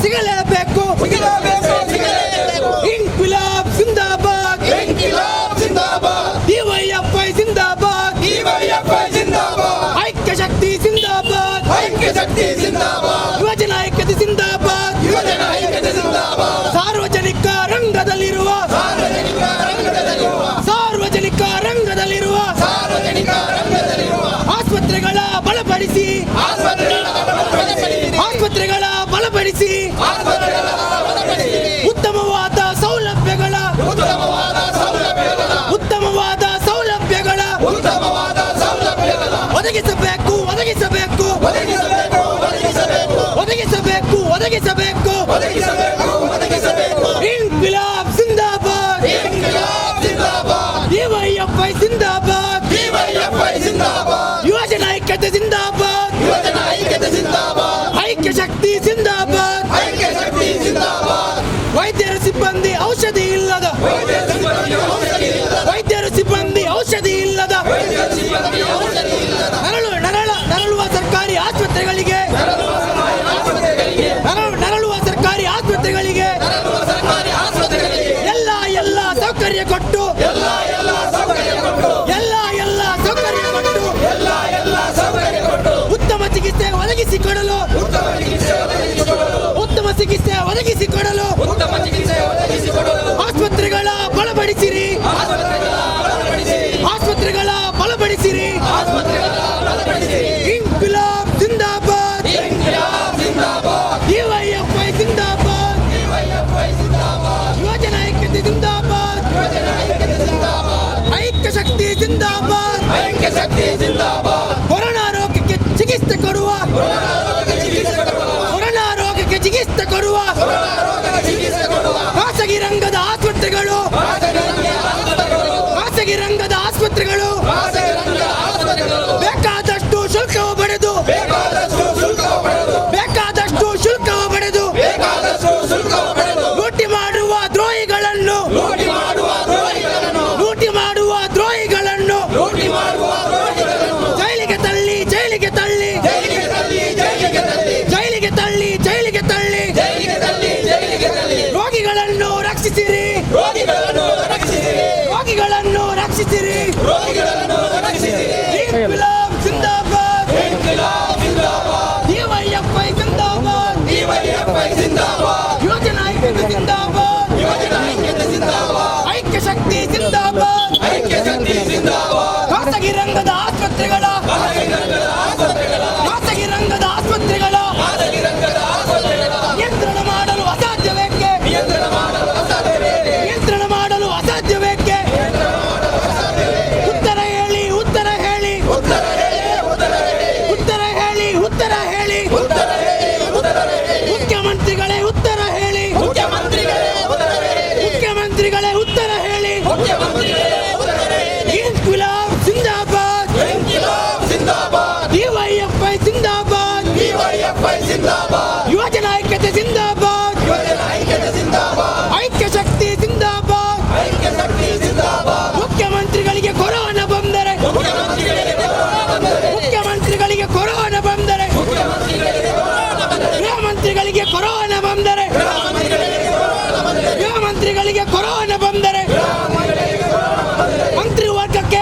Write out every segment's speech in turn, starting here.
ಸಿಗಲೇಬೇಕು ಇನ್ಕ್ವಿಲಾಬ್ ಜಿಂದಾಬಾದ್ DYFI ಜಿಂದಾಬಾದ್ ಐಕ್ಯ ಶಕ್ತಿ ಜಿಂದಾಬಾದ್ ಯುವಜನ ಐಕ್ಯತೆ ಜಿಂದಾಬಾದ್ ಸಾರ್ವಜನಿಕ ರಂಗದಲ್ಲಿರುವ ಆಸ್ಪತ್ರೆಗಳ ಬಲಪಡಿಸಿ ಉತ್ತಮವಾದ ಸೌಲಭ್ಯಗಳ ಒದಗಿಸಬೇಕು ಇನ್ಕ್ವಿಲಾಬ್ ಜಿಂದಾಬಾದ್ ಡಿವೈಎಫ್ಐ ಜಿಂದಾಬಾದ್ ಯುವಜನ ಐಕ್ಯತೆ ಜಿಂದಾಬಾದ್ ಐಕ್ಯ ಶಕ್ತಿ ಜಿಂದಾಬಾದ್ ವೈದ್ಯರ ಸಿಬ್ಬಂದಿ ಔಷಧಿ ಇಲ್ಲದ ನರಳುವ ಸರ್ಕಾರಿ ಆಸ್ಪತ್ರೆಗಳಿಗೆ ಎಲ್ಲ ಸೌಕರ್ಯ ಕೊಟ್ಟು ಉತ್ತಮ ಚಿಕಿತ್ಸೆ ಒದಗಿಸಿಕೊಡಲು ಆಸ್ಪತ್ರೆಗಳ ಬಲಪಡಿಸಿರಿ ಇನ್ಕ್ವಿಲಾಬ್ ಜಿಂದಾಬಾದ್ ಡಿವೈಎಫ್ಐ ಜಿಂದಾಬಾದ್ ಯುವಜನ ಐಕ್ಯತೆ ಜಿಂದಾಬಾದ್ ಐಕ್ಯ ಶಕ್ತಿ ಜಿಂದಾಬಾದ್ ಕೊರೋನಾ ರೋಗಕ್ಕೆ ಚಿಕಿತ್ಸೆ ಕೊಡುವ ಖಾಸಗಿ ರಂಗದ ಆಸ್ಪತ್ರೆಗಳು ಬೇಕಾದಷ್ಟು ಶುಲ್ಕವು ಪಡೆದು ಲೂಟಿ ಮಾಡುವ ದ್ರೋಹಿಗಳನ್ನು ಜೈಲಿಗೆ ತಳ್ಳಿ ರೋಗಿಗಳನ್ನು ರಕ್ಷಿಸಿರಿ ಇನ್ಕ್ವಿಲಾಬ್ ಜಿಂದಾಬಾದ್ ಡಿವೈಎಫ್ಐ ಜಿಂದಾಬಾದ್ ಯುವಜನ ಐಕ್ಯತೆ ಜಿಂದಾಬಾದ್ ಐಕ್ಯ ಶಕ್ತಿ ಜಿಂದಾಬಾದ್ ಖಾಸಗಿ ರಂಗದ ಆಸ್ಪತ್ರೆಗಳ ನಿಯಂತ್ರಣ ಮಾಡಲು ಅಸಾಧ್ಯವೇಕೆ ಉತ್ತರ ಹೇಳಿ ಮುಖ್ಯಮಂತ್ರಿಗಳೇ ಉತ್ತರ ಹೇಳಿ ಇನ್ಕ್ವಿಲಾಬ್ ಜಿಂದಾಬಾದ್ ಡಿವೈಎಫ್ಐ ಜಿಂದಾಬಾದ್ ಯುವಜನ ಐಕ್ಯತೆ ಜಿಂದಾಬಾದ್ ಐಕ್ಯ ಶಕ್ತಿ ಜಿಂದಾಬಾದ್ ಮುಖ್ಯಮಂತ್ರಿಗಳಿಗೆ ಕೊರೋನಾ ಬಂದರೆ ಗೃಹಮಂತ್ರಿಗಳಿಗೆ ಕೊರೋನಾ ಬಂದರೆ ಮಂತ್ರಿವರ್ಗಕ್ಕೆ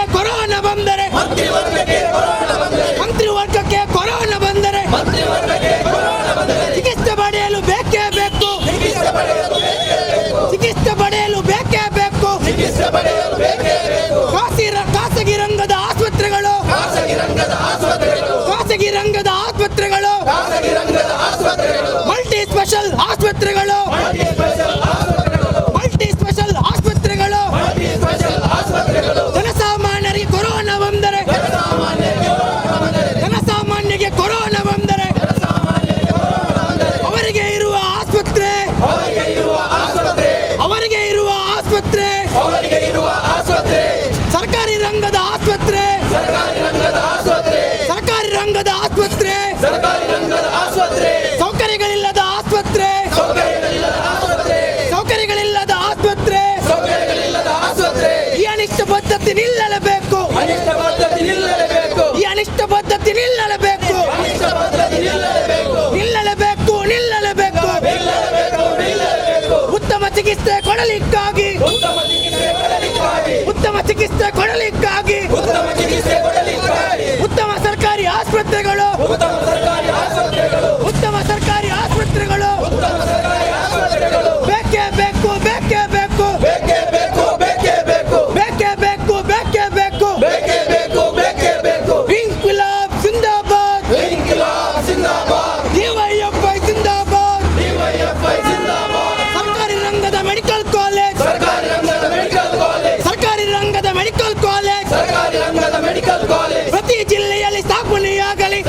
ಕೊರೋನಾ ಬಂದರೆ ಚಿಕಿತ್ಸೆ ಪಡೆಯಲು ಬೇಕೇ ಬೇಕು ಖಾಸಗಿ ರಂಗದ ಆಸ್ಪತ್ರೆಗಳು ಮಲ್ಟಿ ಸ್ಪೆಷಲ್ ಆಸ್ಪತ್ರೆಗಳು ಜನಸಾಮಾನ್ಯರಿಗೆ ಕೊರೋನಾ ಬಂದರೆ ಅವರಿಗೆ ಇರುವ ಆಸ್ಪತ್ರೆ ಸರ್ಕಾರಿ ರಂಗದ ಆಸ್ಪತ್ರೆ ಸೌಕರ್ಯಗಳು ಡಿವೈಎಫ್ಐ ಜಿಂದಾಬಾದ್. ಸರ್ಕಾರಿ ರಂಗದ ಮೆಡಿಕಲ್ ಕಾಲೇಜ್, ಸರ್ಕಾರಿ ರಂಗದ ಮೆಡಿಕಲ್ ಕಾಲೇಜ್ ಪ್ರತಿ ಜಿಲ್ಲೆಯಲ್ಲಿ ಸ್ಥಾಪನೆಯಾಗಲಿ,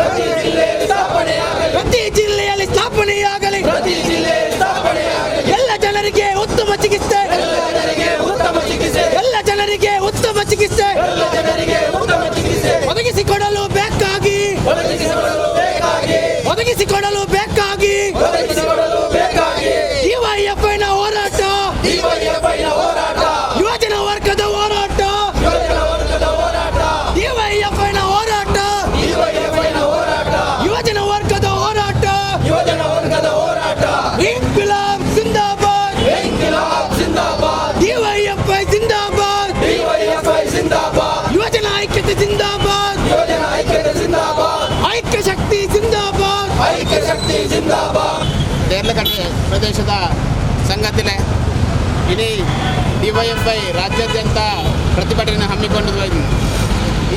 ಪ್ರತಿ ಜಿಲ್ಲೆಯಲ್ಲಿ ಸ್ಥಾಪನೆಯಾಗಲಿ. ಎಲ್ಲ ಜನರಿಗೆ ಉತ್ತಮ ಚಿಕಿತ್ಸೆ, ಎಲ್ಲ ಜನರಿಗೆ ಉತ್ತಮ ಚಿಕಿತ್ಸೆ ಒದಗಿಸಿಕೊಡಲು ಬೇಕಾಗಿ ಡಿವೈಎಫ್ಐನ ಹೋರಾಟ, ಯುವಜನ ವರ್ಗದ ಹೋರಾಟ, ಡಿವೈಎಫ್ಐನ ಹೋರಾಟ, ಯುವಜನ ವರ್ಗದ ಹೋರಾಟ. ಇನ್ಕ್ವಿಲಾಬ್ ಜಿಂದಾಬಾದ್, ಡಿವೈಎಫ್ಐ ಜಿಂದಾಬಾದ್, ಯುವಜನ ಐಕ್ಯತೆ ಜಿಂದಾಬಾದ್, ಐಕ್ಯ ಶಕ್ತಿ ಜಿಂದಾಬಾದ್. ದೇರ್ಲಕಟ್ಟೆ ಪ್ರದೇಶದ ಸಂಗತಿಲೆ ಇಡೀ ಡಿವೈಎಫ್ಐ ರಾಜ್ಯಾದ್ಯಂತ ಪ್ರತಿಭಟನೆ ಹಮ್ಮಿಕೊಂಡಿದ್ದ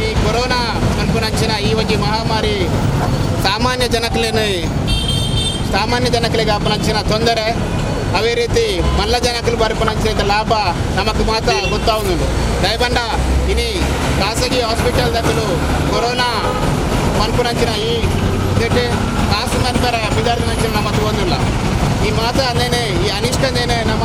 ಈ ಕೊರೋನಾ ಕನ್ಪುನಂಚಿನ ಈ ಒಂಜಿ ಮಹಾಮಾರಿ ಸಾಮಾನ್ಯ ಜನಕಲಿಗೆ ಅಪ್ಪನಂಚಿನ ತೊಂದರೆ ಅವೇ ರೀತಿ ಮಲ್ಲ ಜನಕಲು ಬರಪನಂಚಿನ ಲಾಭ ನಮಕ್ ಮಾತ್ರ ಗೊತ್ತಾಗುವುದು. ದಯಬಂಡ ಇನಿ ಖಾಸಗಿ ಹಾಸ್ಪಿಟಲ್ ದಕ್ಕಲು ಕೊರೋನಾ ಮನ್ಪುನಂಚಿನ ಈ ಇದಕ್ಕೆ ಕಾಸು ಮನ್ಪರ ವಿದ್ಯಾರ್ಥಿ ನಮ್ಮದು ಒಂದಿಲ್ಲ. ಈ ಮಾತ ಅಂದೇನೆ ಈ ಅನಿಷ್ಟನೇನೆ ನಮ್ಮ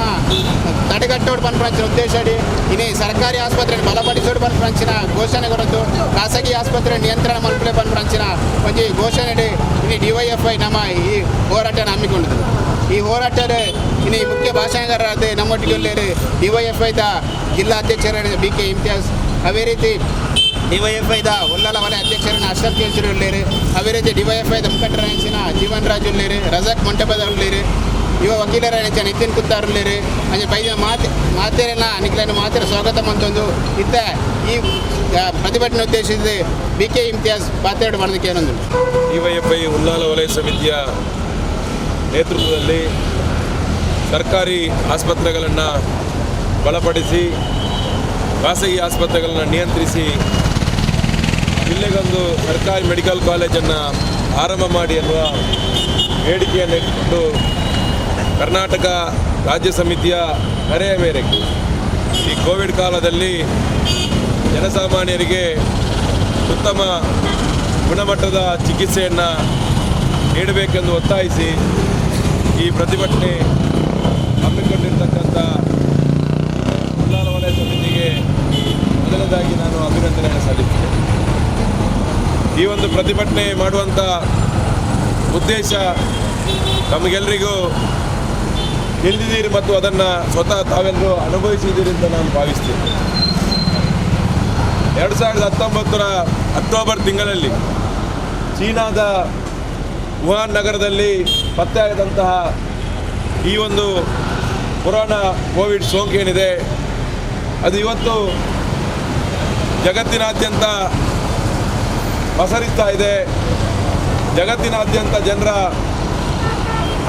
ತಡೆಗಟ್ಟೋಡು ಪನ್ಪಂಚಿನ ಉದ್ದೇಶ ಅಡಿ ಇನಿ ಸರ್ಕಾರಿ ಆಸ್ಪತ್ರೆ ಬಲಪಡಿಸೋಡು ಪನ್ಪಂಚಿನ ಘೋಷಣೆ ಕೊಡೋದು, ಖಾಸಗಿ ಆಸ್ಪತ್ರೆ ನಿಯಂತ್ರಣ ಮಲ್ಪಲೆ ಪನ್ಪಂಚಿನ ಒಂಜಿ ಘೋಷಣೆ ಇನಿ ಡಿವೈಎಫ್ಐ ನಮ್ಮ ಈ ಹೋರಾಟನ ಹಮ್ಮಿಕೊಂಡಿದ್ದು. ಈ ಹೋರಾಟದ ಇನಿ ಮುಖ್ಯ ಭಾಷಣಗಾರರಾದ ನಮ್ಮೊಟ್ಟಿಗೆ ಒಳ್ಳೆಯರು ಡಿವೈಎಫ್ಐದ ಜಿಲ್ಲಾ ಅಧ್ಯಕ್ಷರಾದ BK ಇಮ್ತಿಯಾಜ್, ಅವೇ ರೀತಿ ಡಿವೈಎಫ್ಐದ ಒಲ್ಲಲ ವಲಯ ಅಧ್ಯಕ್ಷರನ್ನ ಅಶ್ರಫ್ ಕೇಸರಿ ಉಳ್ಳೇರು, ಅವೇ ರೀತಿ ಡಿವೈಎಫ್ಐದ ಮುಖಂಡರಾಂಚಿನ ಜೀವನ್ ರಾಜ್ ಉಳ್ಳೇರು, ರಜಾಕ್ ಮಂಟಪದ ಉಳ್ಳೇರು, ಯುವ ವಕೀಲರಾಂಚಿನ ನಿತಿನ್ ಕುತ್ತಾರ್ ಉಳ್ಳೇರು, ಅಂಚೆ ಬೈದ ಮಾತೇರನ್ನ ನಿಖಿಲನ್ನು ಮಾತೇರ ಸ್ವಾಗತ ಮಂತೊಂದು ಇತ್ತ ಈ ಪ್ರತಿಭಟನೆ ಉದ್ದೇಶಿಸಿದ BK ಇಮ್ತಿಯಾಜ್ ಮಾತಾಡಿ ಮಾಡೋದಕ್ಕೆ ಏನೊಂದು. ಡಿವೈಎಫ್ಐ ಉಲ್ಲಾಲ ವಲಯ ಸಮಿತಿಯ ನೇತೃತ್ವದಲ್ಲಿ ಸರ್ಕಾರಿ ಆಸ್ಪತ್ರೆಗಳನ್ನು ಬಲಪಡಿಸಿ ಖಾಸಗಿ ಆಸ್ಪತ್ರೆಗಳನ್ನು ನಿಯಂತ್ರಿಸಿ ಜಿಲ್ಲೆಗೊಂದು ಸರ್ಕಾರಿ ಮೆಡಿಕಲ್ ಕಾಲೇಜನ್ನು ಆರಂಭ ಮಾಡಿ ಎನ್ನುವ ಬೇಡಿಕೆಯನ್ನು ಇಟ್ಟುಕೊಂಡು ಕರ್ನಾಟಕ ರಾಜ್ಯ ಸಮಿತಿಯ ಕರೆಯ ಮೇರೆಗೆ ಈ ಕೋವಿಡ್ ಕಾಲದಲ್ಲಿ ಜನಸಾಮಾನ್ಯರಿಗೆ ಉತ್ತಮ ಗುಣಮಟ್ಟದ ಚಿಕಿತ್ಸೆಯನ್ನು ನೀಡಬೇಕೆಂದು ಒತ್ತಾಯಿಸಿ ಈ ಪ್ರತಿಭಟನೆ ಹಮ್ಮಿಕೊಂಡಿರ್ತಕ್ಕಂಥ ಉಲ್ಲಾಲ ವಲಯ ಸಮಿತಿಗೆ ಮೊದಲನೇದಾಗಿ ನಾನು ಅಭಿನಂದನೆಯನ್ನು ಸಲ್ಲಿಸ್ತೇನೆ. ಈ ಒಂದು ಪ್ರತಿಭಟನೆ ಮಾಡುವಂಥ ಉದ್ದೇಶ ನಮಗೆಲ್ಲರಿಗೂ ತಿಳಿದಿದ್ದೀರಿ ಮತ್ತು ಅದನ್ನು ಸ್ವತಃ ತಾವೆಲ್ಲರೂ ಅನುಭವಿಸಿದ್ದೀರಿ ಅಂತ ನಾನು ಭಾವಿಸ್ತೇನೆ. 2019 ಅಕ್ಟೋಬರ್ ತಿಂಗಳಲ್ಲಿ ಚೀನಾದ ವುಹಾನ್ ನಗರದಲ್ಲಿ ಪತ್ತೆಯಾದಂತಹ ಈ ಒಂದು ಕೊರೋನಾ ಕೋವಿಡ್ ಸೋಂಕೇನಿದೆ ಅದು ಇವತ್ತು ಜಗತ್ತಿನಾದ್ಯಂತ ಪಸರಿಸ್ತಾ ಇದೆ. ಜಗತ್ತಿನಾದ್ಯಂತ ಜನರ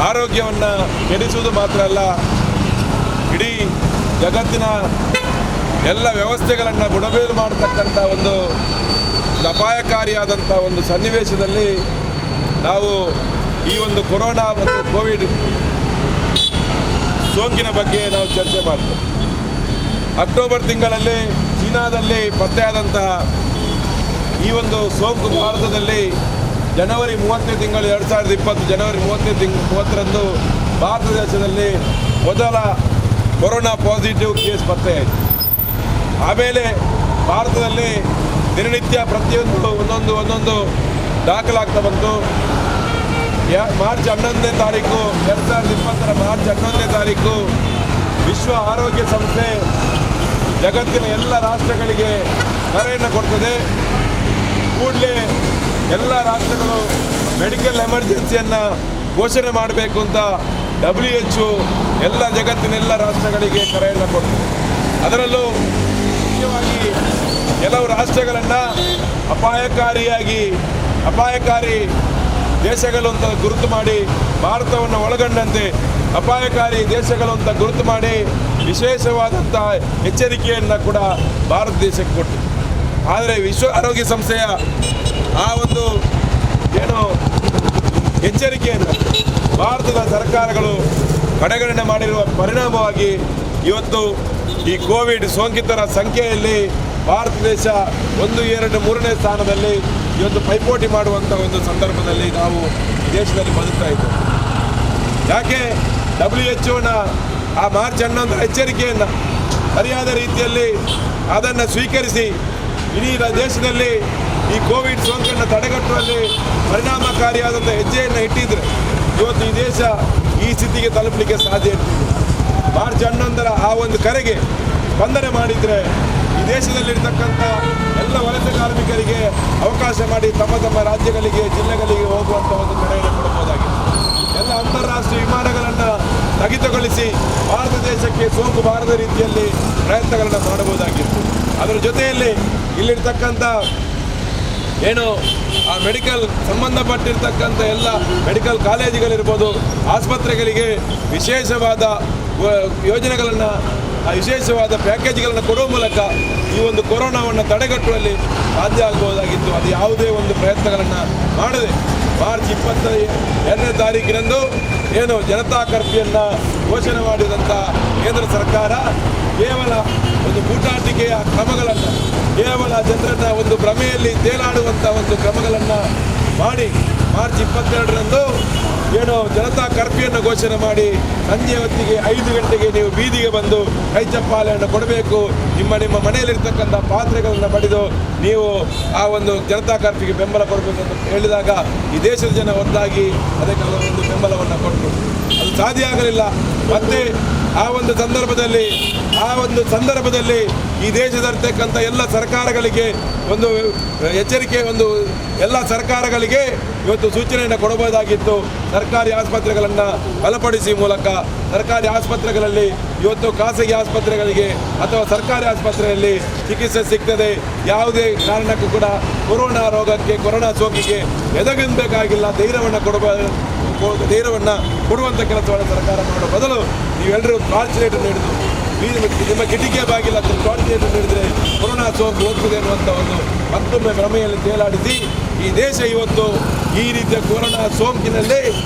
ಆರೋಗ್ಯವನ್ನು ಕೆಡಿಸುವುದು ಮಾತ್ರ ಅಲ್ಲ, ಇಡೀ ಜಗತ್ತಿನ ಎಲ್ಲ ವ್ಯವಸ್ಥೆಗಳನ್ನು ಬುಡಮೇಲು ಮಾಡತಕ್ಕಂಥ ಒಂದು ಅಪಾಯಕಾರಿಯಾದಂಥ ಒಂದು ಸನ್ನಿವೇಶದಲ್ಲಿ ನಾವು ಈ ಒಂದು ಕೊರೋನಾ ಮತ್ತು ಕೋವಿಡ್ ಸೋಂಕಿನ ಬಗ್ಗೆ ನಾವು ಚರ್ಚೆ ಮಾಡ್ತೇವೆ. ಅಕ್ಟೋಬರ್ ತಿಂಗಳಲ್ಲಿ ಚೀನಾದಲ್ಲಿ ಪತ್ತೆಯಾದಂತಹ ಈ ಒಂದು ಸೋಂಕು ಭಾರತದಲ್ಲಿ ಜನವರಿ 30 ತಿಂಗಳು 2020 ಜನವರಿ 30ರಂದು ಭಾರತ ದೇಶದಲ್ಲಿ ಮೊದಲ ಕೊರೋನಾ ಪಾಸಿಟಿವ್ ಕೇಸ್ ಪತ್ತೆಯಾಯಿತು. ಆಮೇಲೆ ಭಾರತದಲ್ಲಿ ದಿನನಿತ್ಯ ಪ್ರತಿಯೊಂದು ಒಂದೊಂದು ದಾಖಲಾಗ್ತಾ ಬಂತು. ಮಾರ್ಚ್ 11ನೇ ತಾರೀಕು 2020 ಮಾರ್ಚ್ 11ನೇ ತಾರೀಕು ವಿಶ್ವ ಆರೋಗ್ಯ ಸಂಸ್ಥೆ ಜಗತ್ತಿನ ಎಲ್ಲ ರಾಷ್ಟ್ರಗಳಿಗೆ ಕರೆಯನ್ನು ಕೊಡ್ತದೆ. ಕೂಡಲೇ ಎಲ್ಲ ರಾಷ್ಟ್ರಗಳು ಮೆಡಿಕಲ್ ಎಮರ್ಜೆನ್ಸಿಯನ್ನು ಘೋಷಣೆ ಮಾಡಬೇಕು ಅಂತ WHO ಎಲ್ಲ ಜಗತ್ತಿನ ಎಲ್ಲ ರಾಷ್ಟ್ರಗಳಿಗೆ ಕರೆಯನ್ನು ಕೊಡ್ತದೆ. ಅದರಲ್ಲೂ ಮುಖ್ಯವಾಗಿ ಕೆಲವು ರಾಷ್ಟ್ರಗಳನ್ನು ಅಪಾಯಕಾರಿ ದೇಶಗಳು ಅಂತ ಗುರುತು ಮಾಡಿ, ಭಾರತವನ್ನು ಒಳಗೊಂಡಂತೆ ಅಪಾಯಕಾರಿ ದೇಶಗಳು ಅಂತ ಗುರುತು ಮಾಡಿ ವಿಶೇಷವಾದಂಥ ಎಚ್ಚರಿಕೆಯನ್ನು ಕೂಡ ಭಾರತ ದೇಶಕ್ಕೆ ಕೊಟ್ಟಿದೆ. ಆದರೆ ವಿಶ್ವ ಆರೋಗ್ಯ ಸಂಸ್ಥೆಯ ಆ ಒಂದು ಏನು ಎಚ್ಚರಿಕೆಯನ್ನು ಭಾರತದ ಸರ್ಕಾರಗಳು ಕಡೆಗಣನೆ ಮಾಡಿರುವ ಪರಿಣಾಮವಾಗಿ ಇವತ್ತು ಈ ಕೋವಿಡ್ ಸೋಂಕಿತರ ಸಂಖ್ಯೆಯಲ್ಲಿ ಭಾರತ ದೇಶ 1, 2, 3ನೇ ಸ್ಥಾನದಲ್ಲಿ ಇವತ್ತು ಪೈಪೋಟಿ ಮಾಡುವಂಥ ಒಂದು ಸಂದರ್ಭದಲ್ಲಿ ನಾವು ದೇಶದಲ್ಲಿ ಬದುಕ್ತಾ ಇದ್ದೇವೆ. ಯಾಕೆ WHO ಆ ಮಾರ್ಚ್ 11ರ ಎಚ್ಚರಿಕೆಯನ್ನು ಸರಿಯಾದ ರೀತಿಯಲ್ಲಿ ಅದನ್ನು ಸ್ವೀಕರಿಸಿ ಇಡೀ ದೇಶದಲ್ಲಿ ಈ ಕೋವಿಡ್ ಸೋಂಕನ್ನು ತಡೆಗಟ್ಟುವಲ್ಲಿ ಪರಿಣಾಮಕಾರಿಯಾದಂಥ ಹೆಜ್ಜೆಯನ್ನು ಇಟ್ಟಿದ್ರೆ ಇವತ್ತು ಈ ದೇಶ ಈ ಸ್ಥಿತಿಗೆ ತಲುಪಲಿಕ್ಕೆ ಸಾಧ್ಯ ಇರ್ತಿದೆ. ಮಾರ್ಚ್ 11ರ ಆ ಒಂದು ಕರೆಗೆ ಸ್ಪಂದನೆ ಮಾಡಿದರೆ ಈ ದೇಶದಲ್ಲಿರ್ತಕ್ಕಂಥ ಎಲ್ಲ ವಲಸೆ ಕಾರ್ಮಿಕರಿಗೆ ಅವಕಾಶ ಮಾಡಿ ತಮ್ಮ ತಮ್ಮ ರಾಜ್ಯಗಳಿಗೆ ಜಿಲ್ಲೆಗಳಿಗೆ ಹೋಗುವಂಥ ಒಂದು ಕರೆಯನ್ನು ಕೊಡಬಹುದಾಗಿದೆ. ಎಲ್ಲ ಅಂತಾರಾಷ್ಟ್ರೀಯ ವಿಮಾನಗಳನ್ನು ಸ್ಥಗಿತಗೊಳಿಸಿ ಭಾರತ ದೇಶಕ್ಕೆ ಸೋಂಕು ಬಾರದ ರೀತಿಯಲ್ಲಿ ಪ್ರಯತ್ನಗಳನ್ನು ಮಾಡಬಹುದಾಗಿತ್ತು. ಅದರ ಜೊತೆಯಲ್ಲಿ ಇಲ್ಲಿರ್ತಕ್ಕಂಥ ಏನು ಆ ಮೆಡಿಕಲ್ ಸಂಬಂಧಪಟ್ಟಿರ್ತಕ್ಕಂಥ ಎಲ್ಲ ಮೆಡಿಕಲ್ ಕಾಲೇಜುಗಳಿರ್ಬೋದು, ಆಸ್ಪತ್ರೆಗಳಿಗೆ ವಿಶೇಷವಾದ ಯೋಜನೆಗಳನ್ನು ವಿಶೇಷವಾದ ಪ್ಯಾಕೇಜ್ಗಳನ್ನು ಕೊಡುವ ಮೂಲಕ ಈ ಒಂದು ಕೊರೋನಾವನ್ನು ತಡೆಗಟ್ಟುವಲ್ಲಿ ಸಾಧ್ಯ ಆಗಬಹುದಾಗಿತ್ತು. ಅದು ಯಾವುದೇ ಒಂದು ಪ್ರಯತ್ನಗಳನ್ನು ಮಾಡದೆ ಮಾರ್ಚ್ 22ನೇ ತಾರೀಕಿನಂದು ಏನು ಜನತಾ ಕರ್ಫ್ಯೂಯನ್ನು ಘೋಷಣೆ ಮಾಡಿದಂಥ ಕೇಂದ್ರ ಸರ್ಕಾರ ಕೇವಲ ಒಂದು ಬೂಟಾಟಿಕೆಯ ಕ್ರಮಗಳನ್ನು, ಕೇವಲ ಜನರನ್ನು ಒಂದು ಭ್ರಮೆಯಲ್ಲಿ ತೇಲಾಡುವಂಥ ಒಂದು ಕ್ರಮಗಳನ್ನು ಮಾಡಿ ಮಾರ್ಚ್ 22ರಂದು ಏನು ಜನತಾ ಕರ್ಫ್ಯೂಯನ್ನು ಘೋಷಣೆ ಮಾಡಿ ಸಂಜೆ ಹೊತ್ತಿಗೆ 5 ಗಂಟೆಗೆ ನೀವು ಬೀದಿಗೆ ಬಂದು ಕೈ ಚಪ್ಪಾಳೆಯನ್ನು ಕೊಡಬೇಕು, ನಿಮ್ಮ ಮನೆಯಲ್ಲಿರ್ತಕ್ಕಂಥ ಪಾತ್ರೆಗಳನ್ನು ಬಡಿದು ನೀವು ಆ ಒಂದು ಜನತಾ ಕರ್ಫ್ಯೂಗೆ ಬೆಂಬಲ ಕೊಡಬೇಕು ಅಂತ ಹೇಳಿದಾಗ ಈ ದೇಶದ ಜನ ಒಟ್ಟಾಗಿ ಅದಕ್ಕೆ ಒಂದು ಬೆಂಬಲವನ್ನು ಕೊಟ್ಟರು. ಅದು ಸಾಧ್ಯ ಆಗಲಿಲ್ಲ. ಮತ್ತೆ ಆ ಒಂದು ಸಂದರ್ಭದಲ್ಲಿ ಈ ದೇಶದಲ್ಲಿರ್ತಕ್ಕಂಥ ಎಲ್ಲ ಸರ್ಕಾರಗಳಿಗೆ ಒಂದು ಎಚ್ಚರಿಕೆ, ಒಂದು ಎಲ್ಲ ಸರ್ಕಾರಗಳಿಗೆ ಇವತ್ತು ಸೂಚನೆಯನ್ನು ಕೊಡಬಹುದಾಗಿತ್ತು. ಸರ್ಕಾರಿ ಆಸ್ಪತ್ರೆಗಳನ್ನು ಬಲಪಡಿಸಿ ಮೂಲಕ ಸರ್ಕಾರಿ ಆಸ್ಪತ್ರೆಗಳಲ್ಲಿ ಇವತ್ತು ಖಾಸಗಿ ಆಸ್ಪತ್ರೆಗಳಿಗೆ ಅಥವಾ ಸರ್ಕಾರಿ ಆಸ್ಪತ್ರೆಯಲ್ಲಿ ಚಿಕಿತ್ಸೆ ಸಿಗ್ತದೆ. ಯಾವುದೇ ಕಾರಣಕ್ಕೂ ಕೂಡ ಕೊರೋನಾ ರೋಗಕ್ಕೆ, ಕೊರೋನಾ ಸೋಂಕಿಗೆ ಎದಗಿಸಬೇಕಾಗಿಲ್ಲ. ಧೈರ್ಯವನ್ನು ಕೊಡುವಂಥ ಕೆಲಸವನ್ನು ಸರ್ಕಾರ ಮಾಡೋ ಬದಲು ನೀವೆಲ್ಲರೂ ಟಾರ್ಚ್ ಲೈಟನ್ನು ಹಿಡಿದು ನಿಮ್ಮ ಕಿಟಿಕಿಯ ಬಾಗಿಲ್ಲ ಟಾರ್ಚ್ ಲೈಟನ್ನು ಹಿಡಿದ್ರೆ ಕೊರೋನಾ ಸೋಂಕು ಹೋಗ್ತದೆ ಅನ್ನುವಂಥ ಒಂದು ಮತ್ತೊಮ್ಮೆ ಭ್ರಮೆಯಲ್ಲಿ ತೇಲಾಡಿಸಿ ಈ ದೇಶ ಇವತ್ತು ಈ ರೀತಿಯ ಕೊರೋನಾ ಸೋಂಕಿನಲ್ಲಿ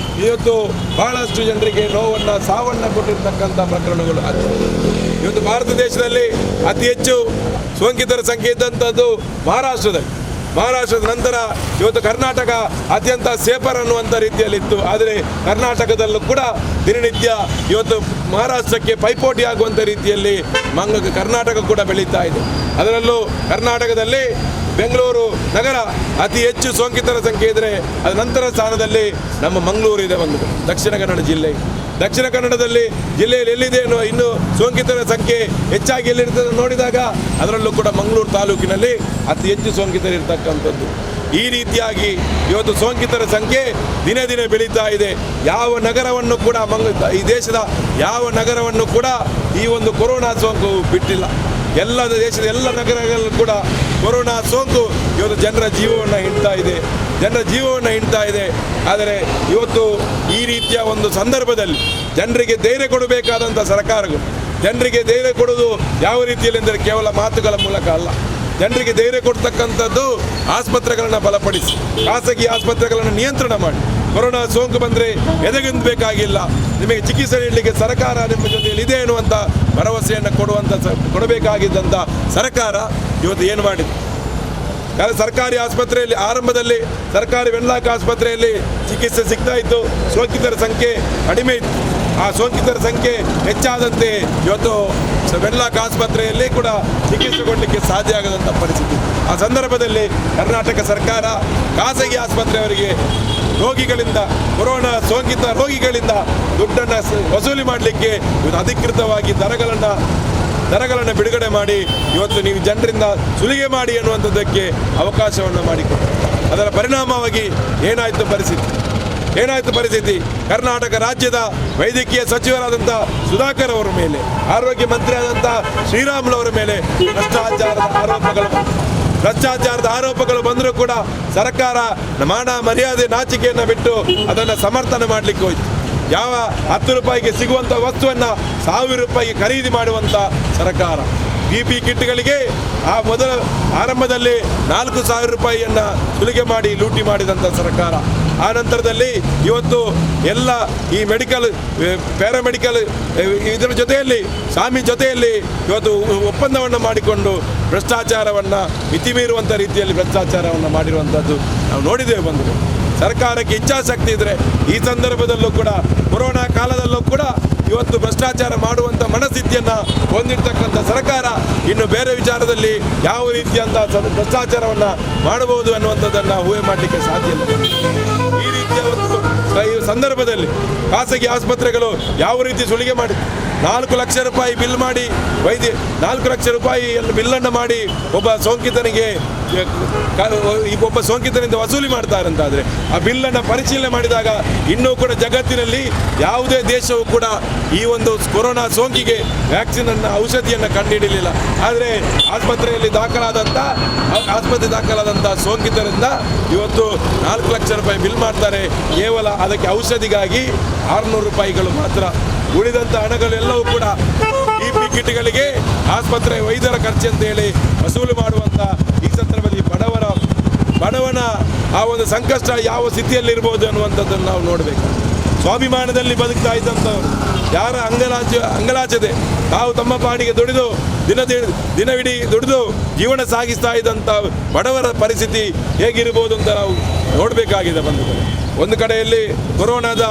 ಇವತ್ತು ಬಹಳಷ್ಟು ಜನರಿಗೆ ನೋವನ್ನು, ಸಾವನ್ನು ಕೊಟ್ಟಿರ್ತಕ್ಕಂಥ ಪ್ರಕರಣಗಳು ಆಗಿದೆ. ಇವತ್ತು ಭಾರತ ದೇಶದಲ್ಲಿ ಅತಿ ಹೆಚ್ಚು ಸೋಂಕಿತರ ಸಂಖ್ಯೆ ಇದ್ದಂಥದ್ದು ಮಹಾರಾಷ್ಟ್ರದ ನಂತರ ಇವತ್ತು ಕರ್ನಾಟಕ ಅತ್ಯಂತ ಸೇಫರ್ ಅನ್ನುವಂಥ ರೀತಿಯಲ್ಲಿತ್ತು. ಆದರೆ ಕರ್ನಾಟಕದಲ್ಲೂ ಕೂಡ ದಿನನಿತ್ಯ ಇವತ್ತು ಮಹಾರಾಷ್ಟ್ರಕ್ಕೆ ಪೈಪೋಟಿ ಆಗುವಂಥ ರೀತಿಯಲ್ಲಿ ಕರ್ನಾಟಕ ಕೂಡ ಬೆಳೀತಾ ಇದೆ. ಅದರಲ್ಲೂ ಕರ್ನಾಟಕದಲ್ಲಿ ಬೆಂಗಳೂರು ನಗರ ಅತಿ ಹೆಚ್ಚು ಸೋಂಕಿತರ ಸಂಖ್ಯೆ ಇದ್ದರೆ ಅದರ ನಂತರ ಸ್ಥಾನದಲ್ಲಿ ನಮ್ಮ ಮಂಗಳೂರು ಇದೆ. ಒಂದು ದಕ್ಷಿಣ ಕನ್ನಡ ಜಿಲ್ಲೆಯಲ್ಲಿ ಎಲ್ಲಿದೆ ಅನ್ನೋ ಇನ್ನು ಸೋಂಕಿತರ ಸಂಖ್ಯೆ ಹೆಚ್ಚಾಗಿ ಎಲ್ಲಿರ್ತದೆ ನೋಡಿದಾಗ ಅದರಲ್ಲೂ ಕೂಡ ಮಂಗಳೂರು ತಾಲೂಕಿನಲ್ಲಿ ಅತಿ ಹೆಚ್ಚು ಸೋಂಕಿತರು ಇರ್ತಕ್ಕಂಥದ್ದು. ಈ ರೀತಿಯಾಗಿ ಇವತ್ತು ಸೋಂಕಿತರ ಸಂಖ್ಯೆ ದಿನೇ ದಿನೇ ಬೆಳೀತಾ ಇದೆ. ಯಾವ ನಗರವನ್ನು ಕೂಡ ಈ ದೇಶದ ಯಾವ ನಗರವನ್ನು ಕೂಡ ಈ ಒಂದು ಕೊರೋನಾ ಸೋಂಕು ಬಿಟ್ಟಿಲ್ಲ. ದೇಶದ ಎಲ್ಲ ನಗರಗಳಲ್ಲೂ ಕೂಡ ಕೊರೋನಾ ಸೋಂಕು ಇವತ್ತು ಜನರ ಜೀವವನ್ನು ಹಿಂಡ್ತಾ ಇದೆ. ಆದರೆ ಇವತ್ತು ಈ ರೀತಿಯ ಒಂದು ಸಂದರ್ಭದಲ್ಲಿ ಜನರಿಗೆ ಧೈರ್ಯ ಕೊಡಬೇಕಾದಂಥ ಸರ್ಕಾರಗಳು ಜನರಿಗೆ ಧೈರ್ಯ ಕೊಡೋದು ಯಾವ ರೀತಿಯಲ್ಲಿ ಅಂದರೆ ಕೇವಲ ಮಾತುಗಳ ಮೂಲಕ ಅಲ್ಲ. ಜನರಿಗೆ ಧೈರ್ಯ ಕೊಡ್ತಕ್ಕಂಥದ್ದು ಆಸ್ಪತ್ರೆಗಳನ್ನು ಬಲಪಡಿಸಿ, ಖಾಸಗಿ ಆಸ್ಪತ್ರೆಗಳನ್ನು ನಿಯಂತ್ರಣ ಮಾಡಿ. ಕೊರೋನಾ ಸೋಂಕು ಬಂದರೆ ಎದೆಗುಂದಬೇಕಾಗಿಲ್ಲ, ನಿಮಗೆ ಚಿಕಿತ್ಸೆ ನೀಡಲಿಕ್ಕೆ ಸರ್ಕಾರ ನಿಮ್ಮ ಜೊತೆಯಲ್ಲಿ ಇದೆ ಎನ್ನುವಂಥ ಭರವಸೆಯನ್ನು ಕೊಡಬೇಕಾಗಿದ್ದಂಥ ಸರ್ಕಾರ ಇವತ್ತು ಏನು ಮಾಡಿದೆ? ಸರ್ಕಾರಿ ಆಸ್ಪತ್ರೆಯಲ್ಲಿ ಆರಂಭದಲ್ಲಿ ಸರ್ಕಾರಿ ವೆನ್ಲಾಕ್ ಆಸ್ಪತ್ರೆಯಲ್ಲಿ ಚಿಕಿತ್ಸೆ ಸಿಗ್ತಾ ಇತ್ತು, ಸೋಂಕಿತರ ಸಂಖ್ಯೆ ಕಡಿಮೆ ಇತ್ತು. ಆ ಸೋಂಕಿತರ ಸಂಖ್ಯೆ ಹೆಚ್ಚಾದಂತೆ ಇವತ್ತು ವೆನ್ಲಾಕ್ ಆಸ್ಪತ್ರೆಯಲ್ಲಿ ಕೂಡ ಚಿಕಿತ್ಸೆ ಕೊಡಲಿಕ್ಕೆ ಸಾಧ್ಯ ಆಗದಂಥ ಪರಿಸ್ಥಿತಿ. ಆ ಸಂದರ್ಭದಲ್ಲಿ ಕರ್ನಾಟಕ ಸರ್ಕಾರ ಖಾಸಗಿ ಆಸ್ಪತ್ರೆಯವರಿಗೆ ಸೋಂಕಿತ ರೋಗಿಗಳಿಂದ ದುಡ್ಡನ್ನು ವಸೂಲಿ ಮಾಡಲಿಕ್ಕೆ ಇವತ್ತು ಅಧಿಕೃತವಾಗಿ ದರಗಳನ್ನು ಬಿಡುಗಡೆ ಮಾಡಿ ಇವತ್ತು ನೀವು ಜನರಿಂದ ಸುಲಿಗೆ ಮಾಡಿ ಎನ್ನುವಂಥದ್ದಕ್ಕೆ ಅವಕಾಶವನ್ನು ಮಾಡಿಕೊಟ್ಟರು. ಅದರ ಪರಿಣಾಮವಾಗಿ ಏನಾಯಿತು ಪರಿಸ್ಥಿತಿ? ಕರ್ನಾಟಕ ರಾಜ್ಯದ ವೈದ್ಯಕೀಯ ಸಚಿವರಾದಂಥ ಸುಧಾಕರ್ ಅವರ ಮೇಲೆ, ಆರೋಗ್ಯ ಮಂತ್ರಿಯಾದಂಥ ಶ್ರೀರಾಮುಲವರ ಮೇಲೆ ಭ್ರಷ್ಟಾಚಾರದ ಆರೋಪಗಳು ಬಂದರೂ ಕೂಡ ಸರ್ಕಾರ ಮಾನ ಮರ್ಯಾದೆ ನಾಚಿಕೆಯನ್ನು ಬಿಟ್ಟು ಅದನ್ನು ಸಮರ್ಥನೆ ಮಾಡಲಿಕ್ಕೆ ಹೋಯಿತು. ಯಾವ 10 ರೂಪಾಯಿಗೆ ಸಿಗುವಂಥ ವಸ್ತುವನ್ನು 1000 ರೂಪಾಯಿಗೆ ಖರೀದಿ ಮಾಡುವಂಥ ಸರ್ಕಾರ. BP ಕಿಟ್ಗಳಿಗೆ ಆರಂಭದಲ್ಲಿ 4000 ರೂಪಾಯಿಯನ್ನು ಸುಲಿಗೆ ಮಾಡಿ ಲೂಟಿ ಮಾಡಿದಂಥ ಸರ್ಕಾರ. ಆ ನಂತರದಲ್ಲಿ ಇವತ್ತು ಎಲ್ಲ ಈ ಮೆಡಿಕಲ್ ಪ್ಯಾರಾಮೆಡಿಕಲ್ ಇದರ ಜೊತೆಯಲ್ಲಿ ಸ್ವಾಮಿ ಜೊತೆಯಲ್ಲಿ ಇವತ್ತು ಒಪ್ಪಂದವನ್ನು ಮಾಡಿಕೊಂಡು ಭ್ರಷ್ಟಾಚಾರವನ್ನು ಮಿತಿಮೀರುವಂಥ ರೀತಿಯಲ್ಲಿ ಭ್ರಷ್ಟಾಚಾರವನ್ನು ಮಾಡಿರುವಂಥದ್ದು ನಾವು ನೋಡಿದ್ದೇವೆ ಬಂದರು. ಸರ್ಕಾರಕ್ಕೆ ಇಚ್ಛಾಶಕ್ತಿ ಇದ್ದರೆ ಈ ಸಂದರ್ಭದಲ್ಲೂ ಕೂಡ ಕೊರೋನಾ ಕಾಲದಲ್ಲೂ ಕೂಡ ಇವತ್ತು ಭ್ರಷ್ಟಾಚಾರ ಮಾಡುವಂಥ ಮನಸ್ಥಿತಿಯನ್ನು ಹೊಂದಿರತಕ್ಕಂಥ ಸರ್ಕಾರ ಇನ್ನು ಬೇರೆ ವಿಚಾರದಲ್ಲಿ ಯಾವ ರೀತಿಯಂಥ ಭ್ರಷ್ಟಾಚಾರವನ್ನು ಮಾಡಬಹುದು ಅನ್ನುವಂಥದ್ದನ್ನು ಊಹೆ ಮಾಡಲಿಕ್ಕೆ ಸಾಧ್ಯ ಇಲ್ಲ. ಈ ರೀತಿಯ ಒಂದು ಈ ಸಂದರ್ಭದಲ್ಲಿ ಖಾಸಗಿ ಆಸ್ಪತ್ರೆಗಳು ಯಾವ ರೀತಿ ಸುಲಿಗೆ ಮಾಡಿ 4 ಲಕ್ಷ ರೂಪಾಯಿ ಬಿಲ್ ಮಾಡಿ 4 ಲಕ್ಷ ರೂಪಾಯಿಯನ್ನು ಬಿಲ್ಲನ್ನು ಮಾಡಿ ಒಬ್ಬ ಸೋಂಕಿತನಿಂದ ವಸೂಲಿ ಮಾಡ್ತಾರಂತಾದರೆ ಆ ಬಿಲ್ಲನ್ನು ಪರಿಶೀಲನೆ ಮಾಡಿದಾಗ ಇನ್ನೂ ಕೂಡ ಜಗತ್ತಿನಲ್ಲಿ ಯಾವುದೇ ದೇಶವೂ ಕೂಡ ಈ ಒಂದು ಕೊರೋನಾ ಸೋಂಕಿಗೆ ವ್ಯಾಕ್ಸಿನನ್ನು ಔಷಧಿಯನ್ನು ಕಂಡುಹಿಡಿಯಲಿಲ್ಲ. ಆದರೆ ಆಸ್ಪತ್ರೆ ದಾಖಲಾದಂಥ ಸೋಂಕಿತರಿಂದ ಇವತ್ತು 4 ಲಕ್ಷ ರೂಪಾಯಿ ಬಿಲ್ ಮಾಡ್ತಾರೆ. ಕೇವಲ ಅದಕ್ಕೆ ಔಷಧಿಗಾಗಿ 600 ರೂಪಾಯಿಗಳು ಮಾತ್ರ. ಉಳಿದಂಥ ಹಣಗಳೆಲ್ಲವೂ ಕೂಡ ಈ ಕಿಟ್ಗಳಿಗೆ ಆಸ್ಪತ್ರೆ ವೈದ್ಯರ ಖರ್ಚು ಅಂತ ಹೇಳಿ ವಸೂಲು ಮಾಡುವಂಥ ಈ ಸಂದರ್ಭದಲ್ಲಿ ಬಡವನ ಆ ಒಂದು ಸಂಕಷ್ಟ ಯಾವ ಸ್ಥಿತಿಯಲ್ಲಿರ್ಬೋದು ಅನ್ನುವಂಥದ್ದನ್ನು ನಾವು ನೋಡಬೇಕು. ಸ್ವಾಭಿಮಾನದಲ್ಲಿ ಬದುಕ್ತಾ ಇದ್ದಂಥವ್ರು ಯಾರ ಅಂಗಲಾಚದೆ ತಾವು ತಮ್ಮ ಪಾಡಿಗೆ ದುಡಿದು ದಿನವಿಡೀ ದುಡಿದು ಜೀವನ ಸಾಗಿಸ್ತಾ ಇದ್ದಂಥ ಬಡವರ ಪರಿಸ್ಥಿತಿ ಹೇಗಿರ್ಬೋದು ಅಂತ ನಾವು ನೋಡಬೇಕಾಗಿದೆ. ಒಂದು ಕಡೆಯಲ್ಲಿ ಕೊರೋನಾದ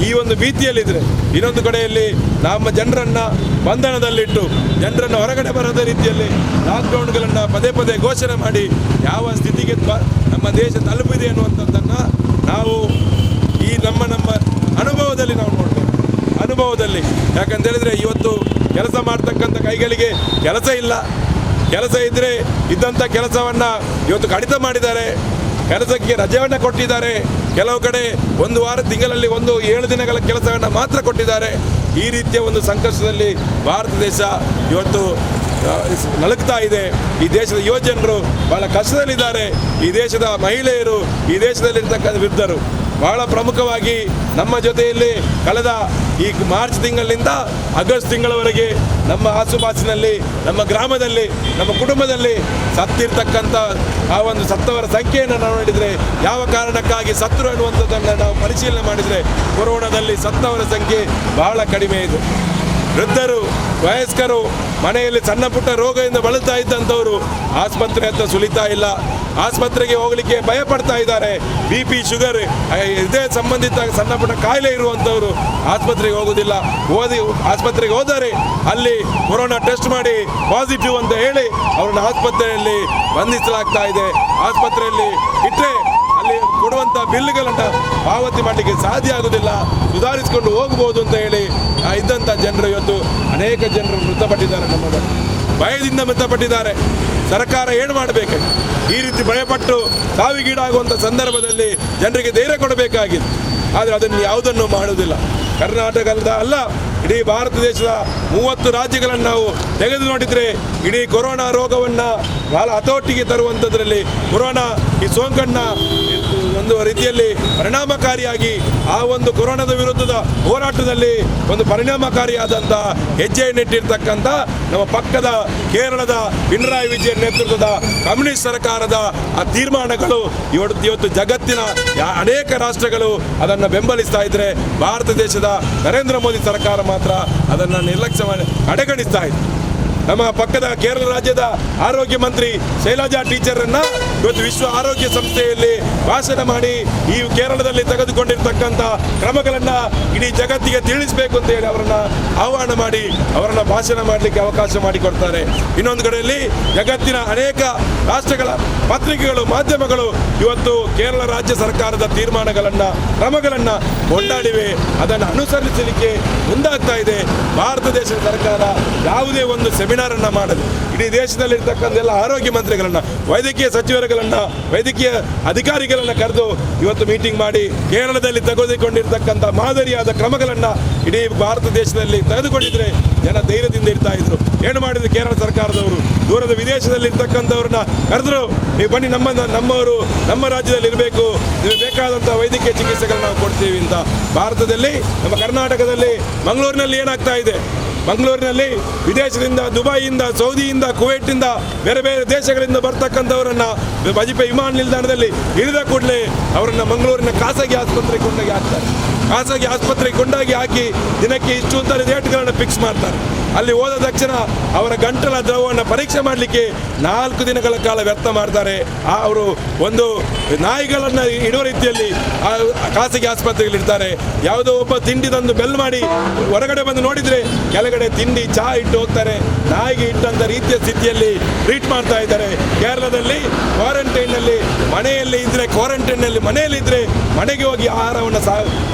ಈ ಒಂದು ಭೀತಿಯಲ್ಲಿದ್ದರೆ ಇನ್ನೊಂದು ಕಡೆಯಲ್ಲಿ ನಮ್ಮ ಜನರನ್ನು ಬಂಧನದಲ್ಲಿಟ್ಟು ಜನರನ್ನು ಹೊರಗಡೆ ಬರದ ರೀತಿಯಲ್ಲಿ ಲಾಕ್ಡೌನ್ಗಳನ್ನು ಪದೇ ಘೋಷಣೆ ಮಾಡಿ ಯಾವ ಸ್ಥಿತಿಗೆ ನಮ್ಮ ದೇಶ ತಲುಪಿದೆ ಅನ್ನುವಂಥದ್ದನ್ನು ನಾವು ಈ ನಮ್ಮ ಅನುಭವದಲ್ಲಿ ನಾವು ನೋಡಬೇಕು. ಅನುಭವದಲ್ಲಿ ಯಾಕಂತೇಳಿದರೆ ಇವತ್ತು ಕೆಲಸ ಮಾಡ್ತಕ್ಕಂಥ ಕೈಗಳಿಗೆ ಕೆಲಸ ಇದ್ದರೆ ಇದ್ದಂಥ ಕೆಲಸವನ್ನು ಇವತ್ತು ಕಡಿತ ಮಾಡಿದ್ದಾರೆ. ಕೆಲಸಕ್ಕೆ ರಜೆಯನ್ನು ಕೊಟ್ಟಿದ್ದಾರೆ. ಕೆಲವು ಕಡೆ ಒಂದು ವಾರ ತಿಂಗಳಲ್ಲಿ 7 ದಿನಗಳ ಕೆಲಸವನ್ನು ಮಾತ್ರ ಕೊಟ್ಟಿದ್ದಾರೆ. ಈ ರೀತಿಯ ಒಂದು ಸಂಕಷ್ಟದಲ್ಲಿ ಭಾರತ ದೇಶ ಇವತ್ತು ನಲುಗ್ತಾ ಇದೆ. ಈ ದೇಶದ ಯುವಜನರು ಬಹಳ ಕಷ್ಟದಲ್ಲಿದ್ದಾರೆ. ಈ ದೇಶದ ಮಹಿಳೆಯರು, ಈ ದೇಶದಲ್ಲಿರ್ತಕ್ಕಂಥ ವೃದ್ಧರು ಬಹಳ ಪ್ರಮುಖವಾಗಿ ನಮ್ಮ ಜೊತೆಯಲ್ಲಿ ಕಳೆದ ಈ ಮಾರ್ಚ್ ತಿಂಗಳಿನಿಂದ ಆಗಸ್ಟ್ ತಿಂಗಳವರೆಗೆ ನಮ್ಮ ಆಸುಪಾಸಿನಲ್ಲಿ, ನಮ್ಮ ಗ್ರಾಮದಲ್ಲಿ, ನಮ್ಮ ಕುಟುಂಬದಲ್ಲಿ ಸತ್ತಿರ್ತಕ್ಕಂಥ ಆ ಒಂದು ಸತ್ತವರ ಸಂಖ್ಯೆಯನ್ನು ನಾವು ನೋಡಿದರೆ ಯಾವ ಕಾರಣಕ್ಕಾಗಿ ಸತ್ತರು ಅನ್ನುವಂಥದ್ದನ್ನು ನಾವು ಪರಿಶೀಲನೆ ಮಾಡಿದರೆ ಕೊರೋನಾದಲ್ಲಿ ಸತ್ತವರ ಸಂಖ್ಯೆ ಬಹಳ ಕಡಿಮೆ ಇದೆ. ವೃದ್ಧರು, ವಯಸ್ಕರು, ಮನೆಯಲ್ಲಿ ಸಣ್ಣ ಪುಟ್ಟ ರೋಗದಿಂದ ಬಳಲ್ತಾ ಇದ್ದಂಥವರು ಆಸ್ಪತ್ರೆ ಹತ್ರ ಸುಲಿತಾ ಇಲ್ಲ. ಆಸ್ಪತ್ರೆಗೆ ಹೋಗಲಿಕ್ಕೆ ಭಯ ಪಡ್ತಾ ಇದ್ದಾರೆ. BP, ಶುಗರ್, ಇದೇ ಸಂಬಂಧಿತ ಸಣ್ಣ ಪುಟ್ಟ ಕಾಯಿಲೆ ಇರುವಂಥವರು ಆಸ್ಪತ್ರೆಗೆ ಹೋಗೋದಿಲ್ಲ. ಆಸ್ಪತ್ರೆಗೆ ಹೋದರೆ ಅಲ್ಲಿ ಕೊರೋನಾ ಟೆಸ್ಟ್ ಮಾಡಿ ಪಾಸಿಟಿವ್ ಅಂತ ಹೇಳಿ ಅವ್ರನ್ನ ಆಸ್ಪತ್ರೆಯಲ್ಲಿ ಬಂಧಿಸಲಾಗ್ತಾ ಇದೆ. ಆಸ್ಪತ್ರೆಯಲ್ಲಿ ಇಟ್ಟರೆ ಅಲ್ಲಿ ಕೊಡುವಂಥ ಬಿಲ್ಗಳನ್ನು ಪಾವತಿ ಮಾಡಲಿಕ್ಕೆ ಸಾಧ್ಯ ಆಗೋದಿಲ್ಲ. ಸುಧಾರಿಸಿಕೊಂಡು ಹೋಗ್ಬೋದು ಅಂತ ಹೇಳಿ ಇದ್ದಂಥ ಜನರು ಇವತ್ತು ಅನೇಕ ಜನರು ಮೃತಪಟ್ಟಿದ್ದಾರೆ. ನಮ್ಮ ಭಯದಿಂದ ಮೃತಪಟ್ಟಿದ್ದಾರೆ. ಸರ್ಕಾರ ಏನು ಮಾಡಬೇಕು? ಈ ರೀತಿ ಭಯಪಟ್ಟು ಸಾವಿಗೀಡಾಗುವಂಥ ಸಂದರ್ಭದಲ್ಲಿ ಜನರಿಗೆ ಧೈರ್ಯ ಕೊಡಬೇಕಾಗಿದೆ. ಆದರೆ ಅದನ್ನು ಯಾವುದನ್ನು ಮಾಡುವುದಿಲ್ಲ. ಕರ್ನಾಟಕದ ಅಲ್ಲ, ಇಡೀ ಭಾರತ ದೇಶದ 30 ರಾಜ್ಯಗಳನ್ನು ನಾವು ತೆಗೆದು ನೋಡಿದರೆ ಇಡೀ ಕೊರೋನಾ ರೋಗವನ್ನು ಬಹಳ ಹತೋಟಿಗೆ ತರುವಂಥದ್ರಲ್ಲಿ ಕೊರೋನಾ ಈ ಸೋಂಕನ್ನು ಒಂದು ರೀತಿಯಲ್ಲಿ ಪರಿಣಾಮಕಾರಿಯಾಗಿ ಆ ಒಂದು ಕೊರೋನಾದ ವಿರುದ್ಧದ ಹೋರಾಟದಲ್ಲಿ ಒಂದು ಪರಿಣಾಮಕಾರಿಯಾದಂಥ ಹೆಜ್ಜೆಯನ್ನಿಟ್ಟಿರ್ತಕ್ಕಂಥ ನಮ್ಮ ಪಕ್ಕದ ಕೇರಳದ ಪಿಣರಾಯಿ ವಿಜಯನ್ ನೇತೃತ್ವದ ಕಮ್ಯುನಿಸ್ಟ್ ಸರ್ಕಾರದ ಆ ತೀರ್ಮಾನಗಳು ಇವತ್ತು ಜಗತ್ತಿನ ಅನೇಕ ರಾಷ್ಟ್ರಗಳು ಅದನ್ನು ಬೆಂಬಲಿಸ್ತಾ ಇದ್ದರೆ ಭಾರತ ದೇಶದ ನರೇಂದ್ರ ಮೋದಿ ಸರ್ಕಾರ ಮಾತ್ರ ಅದನ್ನು ನಿರ್ಲಕ್ಷ್ಯ ಮಾಡಿ ಕಡೆಗಣಿಸ್ತಾ ಇದೆ. ನಮ್ಮ ಪಕ್ಕದ ಕೇರಳ ರಾಜ್ಯದ ಆರೋಗ್ಯ ಮಂತ್ರಿ ಶೈಲಜಾ ಟೀಚರನ್ನು ಇವತ್ತು ವಿಶ್ವ ಆರೋಗ್ಯ ಸಂಸ್ಥೆಯಲ್ಲಿ ಭಾಷಣ ಮಾಡಿ ಈ ಕೇರಳದಲ್ಲಿ ತೆಗೆದುಕೊಂಡಿರ್ತಕ್ಕಂಥ ಕ್ರಮಗಳನ್ನು ಇಡೀ ಜಗತ್ತಿಗೆ ತಿಳಿಸಬೇಕು ಅಂತ ಹೇಳಿ ಅವರನ್ನು ಆಹ್ವಾನ ಮಾಡಿ ಅವರನ್ನು ಭಾಷಣ ಮಾಡಲಿಕ್ಕೆ ಅವಕಾಶ ಮಾಡಿಕೊಡ್ತಾರೆ. ಇನ್ನೊಂದು ಕಡೆಯಲ್ಲಿ ಜಗತ್ತಿನ ಅನೇಕ ರಾಷ್ಟ್ರಗಳ ಪತ್ರಿಕೆಗಳು, ಮಾಧ್ಯಮಗಳು ಇವತ್ತು ಕೇರಳ ರಾಜ್ಯ ಸರ್ಕಾರದ ತೀರ್ಮಾನಗಳನ್ನು, ಕ್ರಮಗಳನ್ನು ಕೊಂಡಾಡಿವೆ. ಅದನ್ನು ಅನುಸರಿಸಲಿಕ್ಕೆ ಮುಂದಾಗ್ತಾ ಇದೆ. ಭಾರತ ದೇಶದ ಸರ್ಕಾರ ಯಾವುದೇ ಒಂದು ಸೆಮಿನಾರನ್ನು ಮಾಡಲಿ, ಇಡೀ ದೇಶದಲ್ಲಿರ್ತಕ್ಕಂಥ ಎಲ್ಲ ಆರೋಗ್ಯ ಮಂತ್ರಿಗಳನ್ನು, ವೈದ್ಯಕೀಯ ಸಚಿವರುಗಳನ್ನು, ವೈದ್ಯಕೀಯ ಅಧಿಕಾರಿಗಳನ್ನು ಕರೆದು ಇವತ್ತು ಮೀಟಿಂಗ್ ಮಾಡಿ ಕೇರಳದಲ್ಲಿ ತೆಗೆದುಕೊಂಡಿರ್ತಕ್ಕಂಥ ಮಾದರಿಯಾದ ಕ್ರಮಗಳನ್ನು ಇಡೀ ಭಾರತ ದೇಶದಲ್ಲಿ ತೆಗೆದುಕೊಂಡಿದ್ರೆ ಜನ ಧೈರ್ಯದಿಂದ ಇರ್ತಾ ಇದ್ರು. ಏನು ಮಾಡಿದ್ರು ಕೇರಳ ಸರ್ಕಾರದವರು? ದೂರದ ವಿದೇಶದಲ್ಲಿರ್ತಕ್ಕಂಥವ್ರನ್ನ ಕರೆದ್ರು, ನೀವು ಬನ್ನಿ, ನಮ್ಮವರು ನಮ್ಮ ರಾಜ್ಯದಲ್ಲಿ ಇರಬೇಕು, ನೀವು ಬೇಕಾದಂಥ ವೈದ್ಯಕೀಯ ಚಿಕಿತ್ಸೆಗಳನ್ನ ನಾವು ಕೊಡ್ತೀವಿ ಅಂತ. ಭಾರತದಲ್ಲಿ, ನಮ್ಮ ಕರ್ನಾಟಕದಲ್ಲಿ, ಮಂಗಳೂರಿನಲ್ಲಿ ಏನಾಗ್ತಾ ಇದೆ? ಮಂಗಳೂರಿನಲ್ಲಿ ವಿದೇಶದಿಂದ, ದುಬೈಯಿಂದ, ಸೌದಿಯಿಂದ, ಕುವೈಟಿಂದ, ಬೇರೆ ಬೇರೆ ದೇಶಗಳಿಂದ ಬರ್ತಕ್ಕಂಥವರನ್ನು ವಾಜಪೇಯಿ ವಿಮಾನ ನಿಲ್ದಾಣದಲ್ಲಿ ಇಳಿದ ಕೂಡಲೇ ಅವರನ್ನು ಮಂಗಳೂರಿನ ಖಾಸಗಿ ಆಸ್ಪತ್ರೆಗೆ ಕೊಂಡೋಗಿ ಹಾಕ್ತಾರೆ. ಖಾಸಗಿ ಆಸ್ಪತ್ರೆಗೆ ಕೊಂಡೋಗಿ ಹಾಕಿ ದಿನಕ್ಕೆ ಇಷ್ಟು ಅಂತ ರೇಟ್ಗಳನ್ನು ಫಿಕ್ಸ್ ಮಾಡ್ತಾರೆ. ಅಲ್ಲಿ ಹೋದ ತಕ್ಷಣ ಅವರ ಗಂಟಲ ದ್ರವವನ್ನು ಪರೀಕ್ಷೆ ಮಾಡಲಿಕ್ಕೆ 4 ದಿನಗಳ ಕಾಲ ವ್ಯರ್ಥ ಮಾಡ್ತಾರೆ. ಅವರು ಒಂದು ನಾಯಿಗಳನ್ನು ಇಡುವ ರೀತಿಯಲ್ಲಿ ಖಾಸಗಿ ಆಸ್ಪತ್ರೆಯಲ್ಲಿ ಇಡ್ತಾರೆ. ಯಾವುದೋ ಒಬ್ಬ ತಿಂಡಿ ತಂದು ಬೆಲ್ ಮಾಡಿ ಹೊರಗಡೆ ಬಂದು ನೋಡಿದರೆ ಕೆಳಗಡೆ ತಿಂಡಿ ಚಹಾ ಇಟ್ಟು ಹೋಗ್ತಾರೆ. ನಾಯಿಗೆ ಇಟ್ಟಂಥ ರೀತಿಯ ಸ್ಥಿತಿಯಲ್ಲಿ ಟ್ರೀಟ್ ಮಾಡ್ತಾ ಇದ್ದಾರೆ. ಕೇರಳದಲ್ಲಿ ಕ್ವಾರಂಟೈನ್ನಲ್ಲಿ ಮನೆಯಲ್ಲಿ ಇದ್ದರೆ, ಕ್ವಾರಂಟೈನ್ನಲ್ಲಿ ಮನೆಯಲ್ಲಿ ಇದ್ದರೆ ಮನೆಗೆ ಹೋಗಿ ಆಹಾರವನ್ನು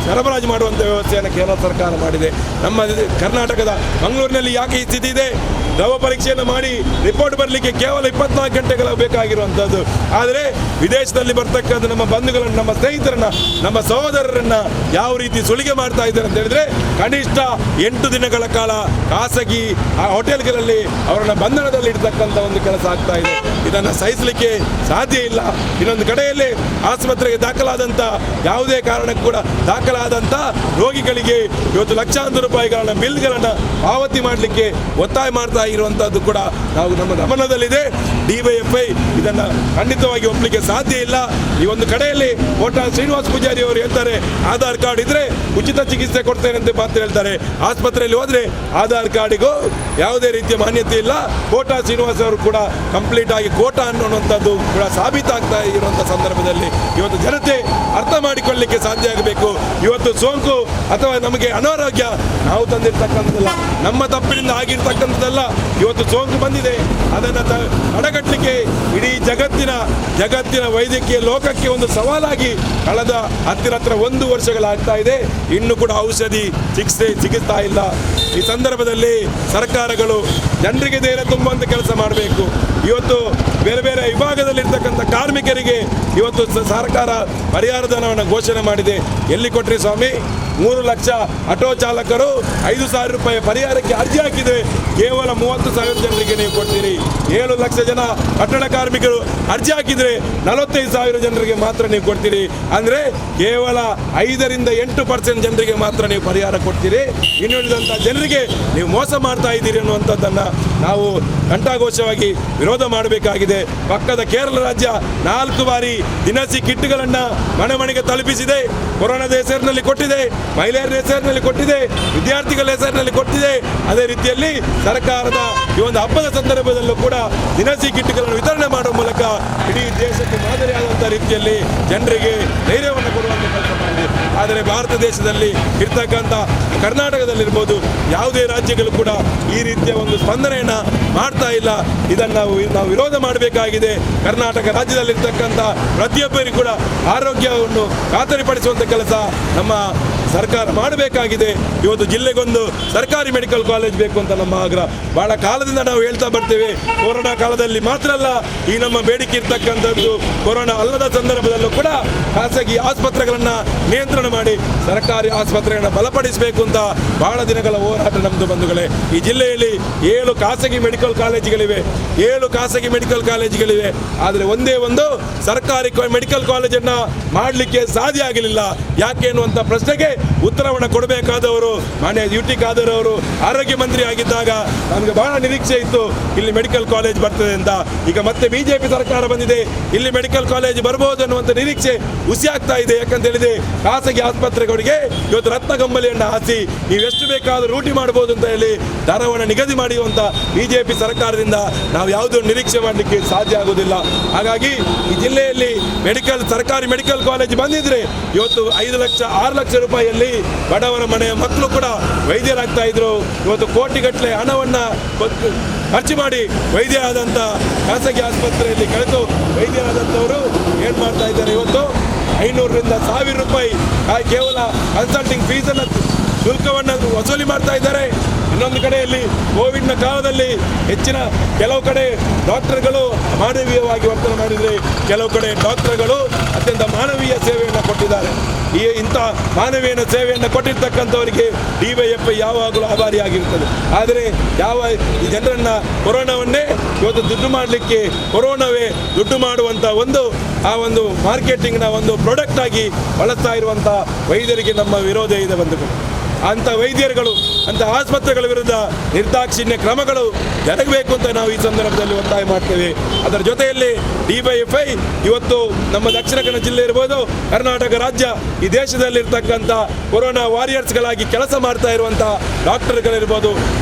ಸರಬರಾಜು ಮಾಡುವಂಥ ವ್ಯವಸ್ಥೆಯನ್ನು ಕೇರಳ ಸರ್ಕಾರ ಮಾಡಿದೆ. ನಮ್ಮ ಕರ್ನಾಟಕದ ಮಂಗಳೂರಿನಲ್ಲಿ ಯಾಕೆ ಈ ಸ್ಥಿತಿ ಇದೆ? ದ್ರವ ಪರೀಕ್ಷೆಯನ್ನು ಮಾಡಿ ರಿಪೋರ್ಟ್ ಬರಲಿಕ್ಕೆ ಕೇವಲ 24 ಗಂಟೆಗಳು ಬೇಕಾಗಿರುವಂಥದ್ದು. ಆದರೆ ವಿದೇಶದಲ್ಲಿ ಬರ್ತಕ್ಕಂಥ ನಮ್ಮ ಬಂಧುಗಳನ್ನು, ನಮ್ಮ ಸ್ನೇಹಿತರನ್ನ, ನಮ್ಮ ಸಹೋದರರನ್ನ ಯಾವ ರೀತಿ ಸುಲಿಗೆ ಮಾಡ್ತಾ ಇದ್ದಾರೆ ಅಂತ ಹೇಳಿದ್ರೆ, ಕನಿಷ್ಠ 8 ದಿನಗಳ ಕಾಲ ಖಾಸಗಿ ಹೋಟೆಲ್ಗಳಲ್ಲಿ ಅವರನ್ನ ಬಂಧನದಲ್ಲಿ ಇಡ್ತಕ್ಕಂಥ ಒಂದು ಕೆಲಸ ಆಗ್ತಾ ಇದೆ. ಇದನ್ನು ಸಹಿಸಲಿಕ್ಕೆ ಸಾಧ್ಯ ಇಲ್ಲ. ಇನ್ನೊಂದು ಕಡೆಯಲ್ಲಿ ಆಸ್ಪತ್ರೆಗೆ ದಾಖಲಾದಂಥ ಯಾವುದೇ ಕಾರಣಕ್ಕೂ ಕೂಡ ದಾಖಲಾದಂಥ ರೋಗಿಗಳಿಗೆ ಇವತ್ತು ಲಕ್ಷಾಂತರ ರೂಪಾಯಿಗಳನ್ನ ಬಿಲ್ಗಳನ್ನು ಪಾವತಿ ಮಾಡಲಿಕ್ಕೆ ಒತ್ತಾಯ ಮಾಡ್ತಾ ಇರುವಂಥದ್ದು ಕೂಡ ನಾವು ನಮ್ಮ ಗಮನದಲ್ಲಿದೆ. ಡಿವೈಎಫ್ಐ ಇದನ್ನು ಖಂಡಿತವಾಗಿ ಒಪ್ಪಲಿಕ್ಕೆ ಸಾಧ್ಯ ಇಲ್ಲ. ಈ ಒಂದು ಕಡೆಯಲ್ಲಿ ಕೋಟ ಶ್ರೀನಿವಾಸ ಪೂಜಾರಿ ಅವರು ಹೇಳ್ತಾರೆ, ಆಧಾರ್ ಕಾರ್ಡ್ ಇದ್ರೆ ಉಚಿತ ಚಿಕಿತ್ಸೆ ಕೊಡ್ತೇನೆ ಅಂತ ಮಾತು ಹೇಳ್ತಾರೆ. ಆಸ್ಪತ್ರೆಯಲ್ಲಿ ಹೋದ್ರೆ ಆಧಾರ್ ಕಾರ್ಡಿಗೂ ಯಾವುದೇ ರೀತಿಯ ಮಾನ್ಯತೆ ಇಲ್ಲ. ಕೋಟ ಶ್ರೀನಿವಾಸ ಅವರು ಕೂಡ ಕಂಪ್ಲೀಟ್ ಆಗಿ ಕೋಟ ಅನ್ನುವಂಥದ್ದು ಕೂಡ ಸಾಬೀತಾಗ್ತಾ ಇರುವಂಥ ಸಂದರ್ಭದಲ್ಲಿ ಇವತ್ತು ಜನತೆ ಅರ್ಥ ಮಾಡಿಕೊಳ್ಳಲಿಕ್ಕೆ ಸಾಧ್ಯ ಆಗಬೇಕು. ಇವತ್ತು ಸೋಂಕು ಅಥವಾ ನಮಗೆ ಅನಾರೋಗ್ಯ ನಾವು ತಂದಿರ್ತಕ್ಕಂಥದ್ದಲ್ಲ, ನಮ್ಮ ತಪ್ಪಿನಿಂದ ಆಗಿರ್ತಕ್ಕಂಥದ್ದಲ್ಲ. ಇವತ್ತು ಸೋಂಕು ಬಂದಿದೆ, ಅದನ್ನು ತಡೆಗಟ್ಟಲಿಕ್ಕೆ ಇಡೀ ಜಗತ್ತಿನ ವೈದ್ಯಕೀಯ ಲೋಕಕ್ಕೆ ಒಂದು ಸವಾಲಾಗಿ ಕಳೆದ ಹತ್ತಿರ 1 ವರ್ಷಗಳಾಗ್ತಾ ಇದೆ. ಇನ್ನು ಕೂಡ ಔಷಧಿ ಸಿಗುತ್ತಾ ಇಲ್ಲ. ಈ ಸಂದರ್ಭದಲ್ಲಿ ಸರ್ಕಾರಗಳು ಜನರಿಗೆ ಧೈರ್ಯ ತುಂಬುವಂಥ ಕೆಲಸ ಮಾಡಬೇಕು. ಇವತ್ತು ಬೇರೆ ಬೇರೆ ವಿಭಾಗದಲ್ಲಿರ್ತಕ್ಕಂಥ ಕಾರ್ಮಿಕರಿಗೆ ಇವತ್ತು ಸರ್ಕಾರ ಪರಿಹಾರ ಧನವನ್ನು ಘೋಷಣೆ ಮಾಡಿದೆ. ಎಲ್ಲಿ ಕೊಟ್ಟರೆ ಸ್ವಾಮಿ? 3 ಲಕ್ಷ ಆಟೋ ಚಾಲಕರು 5,000 ರೂಪಾಯಿ ಪರಿಹಾರಕ್ಕೆ ಅರ್ಜಿ ಹಾಕಿದೆ. ಕೇವಲ 30,000 ಜನರಿಗೆ ನೀವು ಕೊಡ್ತೀರಿ. 7 ಲಕ್ಷ ಜನ ಕಟ್ಟಡ ಕಾರ್ಮಿಕರು ಅರ್ಜಿ ಹಾಕಿದರೆ 45,000 ಜನರಿಗೆ ಮಾತ್ರ ನೀವು ಕೊಡ್ತೀರಿ. ಅಂದರೆ ಕೇವಲ 5-8% ಜನರಿಗೆ ಮಾತ್ರ ನೀವು ಪರಿಹಾರ ಕೊಡ್ತೀರಿ. ಇನ್ನುಳಿದಂಥ ಜನರಿಗೆ ನೀವು ಮೋಸ ಮಾಡ್ತಾ ಇದ್ದೀರಿ ಅನ್ನುವಂಥದ್ದನ್ನು ನಾವು ಘಂಟಾಘೋಷವಾಗಿ ವಿರೋಧ ಮಾಡಬೇಕಾಗಿದೆ. ಪಕ್ಕದ ಕೇರಳ ರಾಜ್ಯ 4 ಬಾರಿ ದಿನಸಿ ಕಿಟ್ಗಳನ್ನು ಮನೆ ಮನೆಗೆ ತಲುಪಿಸಿದೆ. ಕೊರೋನಾದ ಹೆಸರಿನಲ್ಲಿ ಕೊಟ್ಟಿದೆ, ಮಹಿಳೆಯರ ಹೆಸರಿನಲ್ಲಿ ಕೊಟ್ಟಿದೆ, ವಿದ್ಯಾರ್ಥಿಗಳ ಹೆಸರಿನಲ್ಲಿ ಕೊಟ್ಟಿದೆ. ಅದೇ ರೀತಿಯಲ್ಲಿ ಸರ್ಕಾರದ ಈ ಒಂದು ಹಬ್ಬದ ಸಂದರ್ಭದಲ್ಲೂ ಕೂಡ ದಿನಸಿ ಕಿಟ್ಗಳನ್ನು ವಿತರಣೆ ಮಾಡುವ ಮೂಲಕ ಇಡೀ ದೇಶಕ್ಕೆ ಮಾದರಿಯಾದಂಥ ರೀತಿಯಲ್ಲಿ ಜನರಿಗೆ ಧೈರ್ಯವನ್ನು ಕೊಡುವಂಥ ಕೆಲಸ ಮಾಡಿದೆ. ಆದರೆ ಭಾರತ ದೇಶದಲ್ಲಿ ಇರ್ತಕ್ಕಂಥ ಕರ್ನಾಟಕದಲ್ಲಿರ್ಬೋದು, ಯಾವುದೇ ರಾಜ್ಯಗಳು ಕೂಡ ಈ ರೀತಿಯ ಒಂದು ಸ್ಪಂದನೆಯನ್ನು ಮಾಡ್ತಾ ಇಲ್ಲ. ಇದನ್ನು ನಾವು ವಿರೋಧ ಮಾಡಬೇಕಾಗಿದೆ. ಕರ್ನಾಟಕ ರಾಜ್ಯದಲ್ಲಿರ್ತಕ್ಕಂಥ ಪ್ರತಿಯೊಬ್ಬರಿಗೂ ಕೂಡ ಆರೋಗ್ಯವನ್ನು ಖಾತರಿಪಡಿಸುವಂಥ ಕೆಲಸ ನಮ್ಮ ಸರ್ಕಾರ ಮಾಡಬೇಕಾಗಿದೆ. ಇವತ್ತು ಜಿಲ್ಲೆಗೊಂದು ಸರ್ಕಾರಿ ಮೆಡಿಕಲ್ ಕಾಲೇಜ್ ಬೇಕು ಅಂತ ನಮ್ಮ ಆಗ್ರಹ. ಬಹಳ ಕಾಲದಿಂದ ನಾವು ಹೇಳ್ತಾ ಬರ್ತೇವೆ. ಕೊರೋನಾ ಕಾಲದಲ್ಲಿ ಮಾತ್ರ ಅಲ್ಲ, ಈ ನಮ್ಮ ಬೇಡಿಕೆ ಇರ್ತಕ್ಕಂಥದ್ದು ಕೊರೋನಾ ಅಲ್ಲದ ಸಂದರ್ಭದಲ್ಲೂ ಕೂಡ ಖಾಸಗಿ ಆಸ್ಪತ್ರೆಗಳನ್ನು ನಿಯಂತ್ರಣ ಮಾಡಿ ಸರ್ಕಾರಿ ಆಸ್ಪತ್ರೆಗಳನ್ನು ಬಲಪಡಿಸಬೇಕು ಅಂತ ಬಹಳ ದಿನಗಳ ಹೋರಾಟ ನಮ್ಮದು ಬಂಧುಗಳೇ. ಈ ಜಿಲ್ಲೆಯಲ್ಲಿ 7 ಖಾಸಗಿ ಮೆಡಿಕಲ್ ಕಾಲೇಜುಗಳಿವೆ. 7 ಖಾಸಗಿ ಮೆಡಿಕಲ್ ಕಾಲೇಜುಗಳಿವೆ. ಆದರೆ ಒಂದೇ ಒಂದು ಸರ್ಕಾರಿ ಮೆಡಿಕಲ್ ಕಾಲೇಜನ್ನು ಮಾಡಲಿಕ್ಕೆ ಸಾಧ್ಯ ಆಗಲಿಲ್ಲ. ಯಾಕೆ ಅನ್ನುವಂಥ ಪ್ರಶ್ನೆಗೆ ಉತ್ತರವನ್ನು ಕೊಡಬೇಕಾದವರು ಮಾನ್ಯ UT ಖಾದರ್ ಅವರು ಆರೋಗ್ಯ ಮಂತ್ರಿ ಆಗಿದ್ದಾಗ ನಮಗೆ ಬಹಳ ನಿರೀಕ್ಷೆ ಇತ್ತು, ಇಲ್ಲಿ ಮೆಡಿಕಲ್ ಕಾಲೇಜ್ ಬರ್ತದೆ ಅಂತ. ಈಗ ಮತ್ತೆ BJP ಸರ್ಕಾರ ಬಂದಿದೆ, ಇಲ್ಲಿ ಮೆಡಿಕಲ್ ಕಾಲೇಜ್ ಬರಬಹುದು ಅನ್ನುವಂಥ ನಿರೀಕ್ಷೆ ಹುಸಿ ಆಗ್ತಾ ಇದೆ. ಯಾಕಂತ ಹೇಳಿದ್ರೆ ಖಾಸಗಿ ಆಸ್ಪತ್ರೆಗಳಿಗೆ ಇವತ್ತು ರತ್ನಗಂಬಲಿಯನ್ನು ಹಾಸಿ ನೀವು ಎಷ್ಟು ಬೇಕಾದರೂ ರೂಢಿ ಮಾಡಬಹುದು ಅಂತ ಹೇಳಿ ದರವನ್ನು ನಿಗದಿ ಮಾಡುವಂಥ BJP ಸರ್ಕಾರದಿಂದ ನಾವು ಯಾವುದೋ ನಿರೀಕ್ಷೆ ಮಾಡಲಿಕ್ಕೆ ಸಾಧ್ಯ ಆಗುವುದಿಲ್ಲ. ಹಾಗಾಗಿ ಈ ಜಿಲ್ಲೆಯಲ್ಲಿ ಸರ್ಕಾರಿ ಮೆಡಿಕಲ್ ಕಾಲೇಜ್ ಬಂದಿದ್ರೆ ಇವತ್ತು 5 ಲಕ್ಷ 6 ಲಕ್ಷ ರೂಪಾಯಿಯಲ್ಲಿ ಬಡವರ ಮನೆಯ ಮಕ್ಕಳು ಕೂಡ ವೈದ್ಯರಾಗ್ತಾ ಇದ್ರು. ಇವತ್ತು ಕೋಟಿಗಟ್ಟಲೆ ಹಣವನ್ನು ಖರ್ಚು ಮಾಡಿ ವೈದ್ಯರಾದಂಥ ಖಾಸಗಿ ಆಸ್ಪತ್ರೆಯಲ್ಲಿ ಕಳೆದು ವೈದ್ಯರಾದಂಥವರು ಏನು ಮಾಡ್ತಾ ಇದ್ದಾರೆ? ಇವತ್ತು 500ರಿಂದ 1000 ರೂಪಾಯಿ ಕೇವಲ ಕನ್ಸಲ್ಟಿಂಗ್ ಫೀಸನ್ನು ಶುಲ್ಕವನ್ನು ವಸೂಲಿ ಮಾಡ್ತಾ ಇದ್ದಾರೆ. ಇನ್ನೊಂದು ಕಡೆಯಲ್ಲಿ ಕೋವಿಡ್ನ ಕಾಲದಲ್ಲಿ ಕೆಲವು ಕಡೆ ಡಾಕ್ಟರ್ಗಳು ಮಾನವೀಯವಾಗಿ ವರ್ತನೆ ಮಾಡಿದರೆ, ಕೆಲವು ಕಡೆ ಡಾಕ್ಟರ್ಗಳು ಅತ್ಯಂತ ಮಾನವೀಯ ಸೇವೆಯನ್ನು ಕೊಟ್ಟಿದ್ದಾರೆ. ಇಂಥ ಮಾನವೀಯ ಸೇವೆಯನ್ನು ಕೊಟ್ಟಿರ್ತಕ್ಕಂಥವರಿಗೆ ಡಿವೈಎಫ್ಐ ಯಾವಾಗಲೂ ಆಭಾರಿಯಾಗಿರ್ತದೆ. ಆದರೆ ಈ ಜನರನ್ನು ಕೊರೋನಾವನ್ನೇ ಇವತ್ತು ದುಡ್ಡು ಮಾಡಲಿಕ್ಕೆ, ಕೊರೋನಾವೇ ದುಡ್ಡು ಮಾಡುವಂಥ ಒಂದು ಮಾರ್ಕೆಟಿಂಗ್ನ ಒಂದು ಪ್ರಾಡಕ್ಟ್ ಆಗಿ ಬಳಸ್ತಾ ಇರುವಂಥ ವೈದ್ಯರಿಗೆ ನಮ್ಮ ವಿರೋಧ ಇದೆ ಬಂಧುಗಳು. ಅಂಥ ವೈದ್ಯರುಗಳು ಅಂಥ ಆಸ್ಪತ್ರೆಗಳ ವಿರುದ್ಧ ನಿರ್ದಾಕ್ಷಿಣ್ಯ ಕ್ರಮಗಳು ಜರುಗಬೇಕು ಅಂತ ನಾವು ಈ ಸಂದರ್ಭದಲ್ಲಿ ಒತ್ತಾಯ ಮಾಡ್ತೇವೆ. ಅದರ ಜೊತೆಯಲ್ಲಿ DYFI ಇವತ್ತು ನಮ್ಮ ದಕ್ಷಿಣ ಕನ್ನಡ ಜಿಲ್ಲೆ ಇರ್ಬೋದು, ಕರ್ನಾಟಕ ರಾಜ್ಯ, ಈ ದೇಶದಲ್ಲಿರ್ತಕ್ಕಂಥ ಕೊರೋನಾ ವಾರಿಯರ್ಸ್ಗಳಾಗಿ ಕೆಲಸ ಮಾಡ್ತಾ ಇರುವಂಥ ಡಾಕ್ಟರ್ಗಳಿರ್ಬೋದು,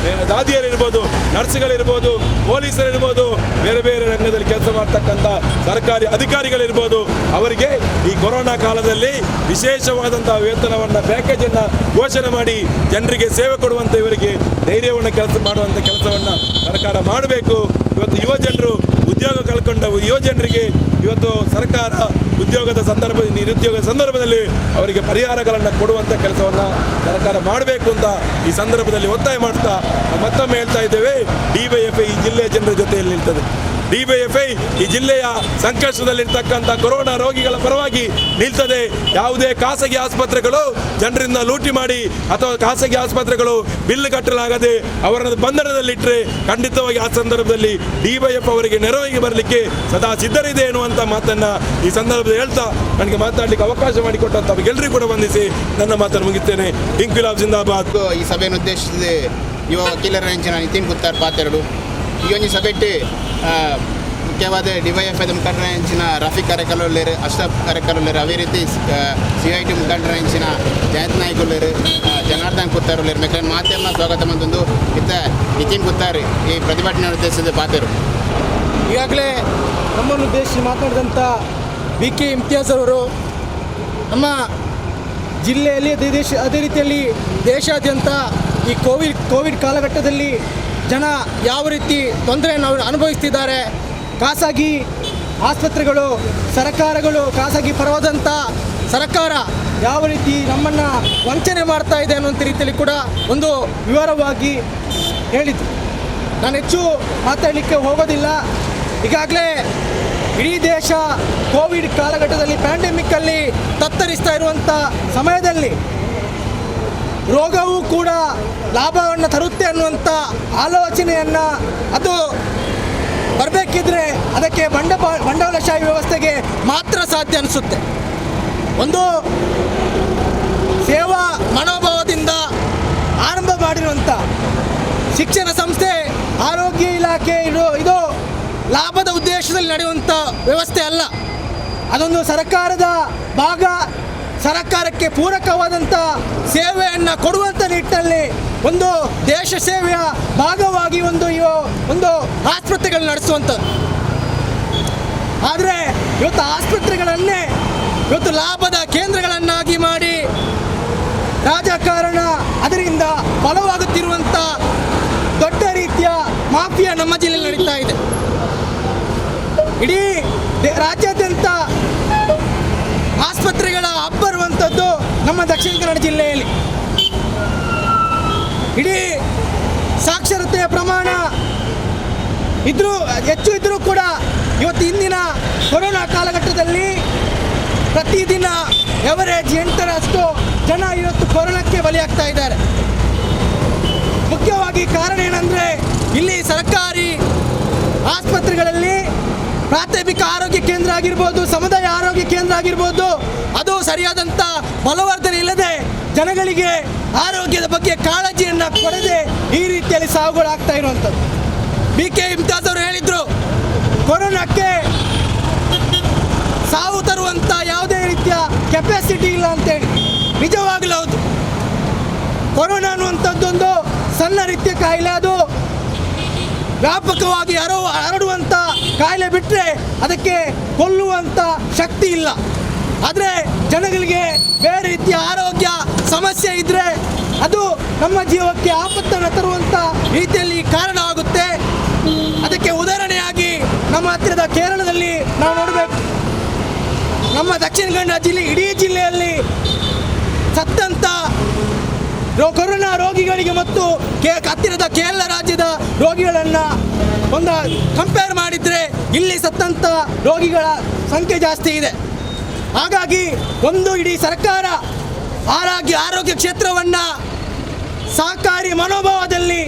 ದಾದಿಯರಿರ್ಬೋದು, ನರ್ಸ್ಗಳಿರ್ಬೋದು, ಪೊಲೀಸರಿರ್ಬೋದು, ಬೇರೆ ಬೇರೆ ರಂಗದಲ್ಲಿ ಕೆಲಸ ಮಾಡ್ತಕ್ಕಂಥ ಸರ್ಕಾರಿ ಅಧಿಕಾರಿಗಳಿರ್ಬೋದು, ಅವರಿಗೆ ಈ ಕೊರೋನಾ ಕಾಲದಲ್ಲಿ ವಿಶೇಷವಾದಂಥ ವೇತನವನ್ನು ಪ್ಯಾಕೇಜನ್ನು ಘೋಷಣೆ ಮಾಡಿ ಜನರಿಗೆ ಸೇವೆ ಕೊಡುವಂಥ ಇವರಿಗೆ ಧೈರ್ಯವನ್ನು ಕೆಲಸ ಮಾಡುವಂಥ ಕೆಲಸವನ್ನು ಸರ್ಕಾರ ಮಾಡಬೇಕು. ಇವತ್ತು ಯುವ ಜನರು ಉದ್ಯೋಗ ಕಳ್ಕೊಂಡ ಯುವ ಜನರಿಗೆ ಇವತ್ತು ಸರ್ಕಾರ ಉದ್ಯೋಗದ ನಿರುದ್ಯೋಗ ಸಂದರ್ಭದಲ್ಲಿ ಅವರಿಗೆ ಪರಿಹಾರಗಳನ್ನು ಕೊಡುವಂಥ ಕೆಲಸವನ್ನು ಸರ್ಕಾರ ಮಾಡಬೇಕು ಅಂತ ಈ ಸಂದರ್ಭದಲ್ಲಿ ಒತ್ತಾಯ ಮಾಡ್ತಾ ಮತ್ತೊಮ್ಮೆ ಹೇಳ್ತಾ ಇದ್ದೇವೆ, DYFI ಈ ಜಿಲ್ಲೆಯ ಜನರ ಜೊತೆಯಲ್ಲಿ ನಿಲ್ತದೆ. DYFI ಈ ಜಿಲ್ಲೆಯ ಸಂಕಷ್ಟದಲ್ಲಿರ್ತಕ್ಕಂಥ ಕೊರೋನಾ ರೋಗಿಗಳ ಪರವಾಗಿ ನಿಲ್ತದೆ. ಯಾವುದೇ ಖಾಸಗಿ ಆಸ್ಪತ್ರೆಗಳು ಜನರಿಂದ ಲೂಟಿ ಮಾಡಿ ಅಥವಾ ಖಾಸಗಿ ಆಸ್ಪತ್ರೆಗಳು ಬಿಲ್ ಕಟ್ಟಲಾಗದೆ ಅವರನ್ನು ಬಂಧನದಲ್ಲಿಟ್ಟರೆ ಖಂಡಿತವಾಗಿ ಆ ಸಂದರ್ಭದಲ್ಲಿ DYFI ಅವರಿಗೆ ನೆರವಿಗೆ ಬರಲಿಕ್ಕೆ ಸದಾ ಸಿದ್ಧರಿದೆ ಎನ್ನುವಂಥ ಮಾತನ್ನು ಈ ಸಂದರ್ಭದಲ್ಲಿ ಹೇಳ್ತಾ ನನಗೆ ಮಾತಾಡಲಿಕ್ಕೆ ಅವಕಾಶ ಮಾಡಿಕೊಟ್ಟಂಥ ಎಲ್ಲರಿಗೂ ಕೂಡ ವಂದಿಸಿ ನನ್ನ ಮಾತನ್ನು ಮುಗಿಸ್ತೇನೆ. ಇಂಕ್ವಿಲಾಬ್ ಜಿಂದಾಬಾದ್. ಈ ಸಭೆಯನ್ನು ಉದ್ದೇಶಿಸಿ ಯುವ ವಕೀಲರ ಹೆಂಚಿನ ನಿತಿನ್ ಗುತ್ತಾರ್ ಪಾತೆರಡು ಈ ಒಂದು ಸಭೆಟ್ಟು ಮುಖ್ಯವಾದ DYFI ಮುಖಂಡರ ಹೆಂಚಿನ ರಫೀಕ್ ಕಾರ್ಯಕರ್ತೆರು, ಅಶ್ರಫ್ ಕಾರ್ಯಕರ್ತೆರು, ಅದೇ ರೀತಿ CIT ಮುಖಂಡರ ಹೆಂಚಿನ ಜಯಂತ್ ನಾಯ್ಕುಲ್ಲೇರು, ಜನಾರ್ದನ್ ಕುತ್ತಾರುಲ್ಲೇರು ಮೆಕ್ಕನ್ನು ಮಾತೆಲ್ಲ ಸ್ವಾಗತ ಮಂತಂದು ಇತ್ತ ನಿತಿನ್ ಗುತ್ತಾರ್ ಈ ಪ್ರತಿಭಟನೆ ಉದ್ದೇಶಿಸಿದ ಪಾತೆರು. ಈಗಾಗಲೇ ನಮ್ಮನ್ನು ಉದ್ದೇಶಿಸಿ ಮಾತನಾಡಿದಂಥ BK ಇಮ್ತಿಯಾಜ್ ಅವರು ನಮ್ಮ ಜಿಲ್ಲೆಯಲ್ಲಿ ಅದೇ ರೀತಿಯಲ್ಲಿ ದೇಶಾದ್ಯಂತ ಈ ಕೋವಿಡ್ ಕಾಲಘಟ್ಟದಲ್ಲಿ ಜನ ಯಾವ ರೀತಿ ತೊಂದರೆಯನ್ನು ಅನುಭವಿಸ್ತಿದ್ದಾರೆ, ಖಾಸಗಿ ಆಸ್ಪತ್ರೆಗಳು, ಸರ್ಕಾರಗಳು, ಖಾಸಗಿ ಪರವಾದಂಥ ಸರ್ಕಾರ ಯಾವ ರೀತಿ ನಮ್ಮನ್ನು ವಂಚನೆ ಮಾಡ್ತಾ ಇದೆ ಅನ್ನುವಂಥ ರೀತಿಯಲ್ಲಿ ಕೂಡ ಒಂದು ವಿವರವಾಗಿ ಹೇಳಿದರು. ನಾನು ಹೆಚ್ಚು ಮಾತಾಡಲಿಕ್ಕೆ ಹೋಗೋದಿಲ್ಲ. ಈಗಾಗಲೇ ಇಡೀ ದೇಶ ಕೋವಿಡ್ ಕಾಲಘಟ್ಟದಲ್ಲಿ ಪ್ಯಾಂಡೆಮಿಕ್ಕಲ್ಲಿ ತತ್ತರಿಸ್ತಾ ಇರುವಂಥ ಸಮಯದಲ್ಲಿ ರೋಗವೂ ಕೂಡ ಲಾಭವನ್ನು ತರುತ್ತೆ ಅನ್ನುವಂಥ ಆಲೋಚನೆಯನ್ನು ಅದು ಬರಬೇಕಿದ್ರೆ ಅದಕ್ಕೆ ಬಂಡವಾಳಶಾಹಿ ವ್ಯವಸ್ಥೆಗೆ ಮಾತ್ರ ಸಾಧ್ಯ ಅನಿಸುತ್ತೆ. ಒಂದು ಸೇವಾ ಮನೋಭಾವದಿಂದ ಆರಂಭ ಮಾಡಿರುವಂಥ ಶಿಕ್ಷಣ ಸಂಸ್ಥೆ, ಆರೋಗ್ಯ ಇಲಾಖೆ ಇದು ಲಾಭದ ಉದ್ದೇಶದಲ್ಲಿ ನಡೆಯುವಂಥ ವ್ಯವಸ್ಥೆ ಅಲ್ಲ. ಅದೊಂದು ಸರ್ಕಾರದ ಭಾಗ, ಸರ್ಕಾರಕ್ಕೆ ಪೂರಕವಾದಂಥ ಸೇವೆಯನ್ನು ಕೊಡುವಂಥ ನಿಟ್ಟಿನಲ್ಲಿ ಒಂದು ದೇಶ ಸೇವೆಯ ಭಾಗವಾಗಿ ಒಂದು ಆಸ್ಪತ್ರೆಗಳು ನಡೆಸುವಂಥದ್ದು. ಆದರೆ ಇವತ್ತು ಆಸ್ಪತ್ರೆಗಳನ್ನೇ ಇವತ್ತು ಲಾಭದ ಕೇಂದ್ರಗಳನ್ನಾಗಿ ಮಾಡಿ ರಾಜಕಾರಣ ಅದರಿಂದ ಫಲವಾಗುತ್ತಿರುವಂಥ ದೊಡ್ಡ ರೀತಿಯ ಮಾಫಿಯಾ ನಮ್ಮ ಜಿಲ್ಲೆಯಲ್ಲಿ ನಡೀತಾ ಇದೆ. ಇಡೀ ರಾಜ್ಯಾದ್ಯಂತ ಆಸ್ಪತ್ರೆಗಳ ಹಬ್ಬರುವಂಥದ್ದು ನಮ್ಮ ದಕ್ಷಿಣ ಕನ್ನಡ ಜಿಲ್ಲೆಯಲ್ಲಿ. ಇಡೀ ಸಾಕ್ಷರತೆಯ ಪ್ರಮಾಣ ಹೆಚ್ಚು ಇದ್ದರೂ ಕೂಡ ಇವತ್ತು ಇಂದಿನ ಕೊರೋನಾ ಕಾಲಘಟ್ಟದಲ್ಲಿ ಪ್ರತಿದಿನ ಎವರೇಜ್ 8ರಷ್ಟು ಜನ ಇವತ್ತು ಕೊರೋನಾಕ್ಕೆ ಬಲಿಯಾಗ್ತಾ ಇದ್ದಾರೆ. ಮುಖ್ಯವಾಗಿ ಕಾರಣ ಏನಂದರೆ ಇಲ್ಲಿ ಸರ್ಕಾರಿ ಆಸ್ಪತ್ರೆಗಳಲ್ಲಿ ಪ್ರಾಥಮಿಕ ಆರೋಗ್ಯ ಕೇಂದ್ರ ಆಗಿರ್ಬೋದು, ಸಮುದಾಯ ಆರೋಗ್ಯ ಕೇಂದ್ರ ಆಗಿರ್ಬೋದು, ಅದು ಸರಿಯಾದಂಥ ಬಲವರ್ಧನೆ ಇಲ್ಲದೆ ಜನಗಳಿಗೆ ಆರೋಗ್ಯದ ಬಗ್ಗೆ ಕಾಳಜಿಯನ್ನು ಕೊಡದೆ ಈ ರೀತಿಯಲ್ಲಿ ಸಾವುಗಳಾಗ್ತಾ ಇರುವಂಥದ್ದು. BK ಇಮ್ತಿಯಾಜ್ ಅವರು ಹೇಳಿದರು, ಕೊರೋನಾಕ್ಕೆ ಸಾವು ತರುವಂಥ ಯಾವುದೇ ರೀತಿಯ ಕೆಪಾಸಿಟಿ ಇಲ್ಲ ಅಂತೇಳಿ. ನಿಜವಾಗಲೂ ಹೌದು. ಕೊರೋನಾ ಅನ್ನುವಂಥದ್ದೊಂದು ಸಣ್ಣ ರೀತಿಯ ಕಾಯಿಲೆ, ಅದು ವ್ಯಾಪಕವಾಗಿ ಹರಡುವಂಥ ಕಾಯಿಲೆ ಬಿಟ್ಟರೆ ಅದಕ್ಕೆ ಕೊಲ್ಲುವಂಥ ಶಕ್ತಿ ಇಲ್ಲ. ಆದರೆ ಜನಗಳಿಗೆ ಬೇರೆ ರೀತಿಯ ಆರೋಗ್ಯ ಸಮಸ್ಯೆ ಇದ್ದರೆ ಅದು ನಮ್ಮ ಜೀವಕ್ಕೆ ಆಪತ್ತನ್ನು ತರುವಂಥ ರೀತಿಯಲ್ಲಿ ಕಾರಣ ಆಗುತ್ತೆ. ಅದಕ್ಕೆ ಉದಾಹರಣೆಯಾಗಿ ನಮ್ಮ ಹತ್ತಿರದ ಕೇರಳದಲ್ಲಿ ನಾವು ನೋಡಬೇಕು. ನಮ್ಮ ದಕ್ಷಿಣ ಕನ್ನಡ ಜಿಲ್ಲೆ, ಇಡೀ ಜಿಲ್ಲೆಯಲ್ಲಿ ಸತ್ತಂಥ ಕೊರೋನಾ ರೋಗಿಗಳಿಗೆ ಮತ್ತು ಹತ್ತಿರದ ಕೇರಳ ರಾಜ್ಯದ ರೋಗಿಗಳನ್ನು ಒಂದು ಕಂಪೇರ್ ಮಾಡಿದರೆ ಇಲ್ಲಿ ಸತ್ತಂಥ ರೋಗಿಗಳ ಸಂಖ್ಯೆ ಜಾಸ್ತಿ ಇದೆ. ಹಾಗಾಗಿ ಇಡೀ ಸರ್ಕಾರ ಆರೋಗ್ಯ ಕ್ಷೇತ್ರವನ್ನು ಸಹಕಾರಿ ಮನೋಭಾವದಲ್ಲಿ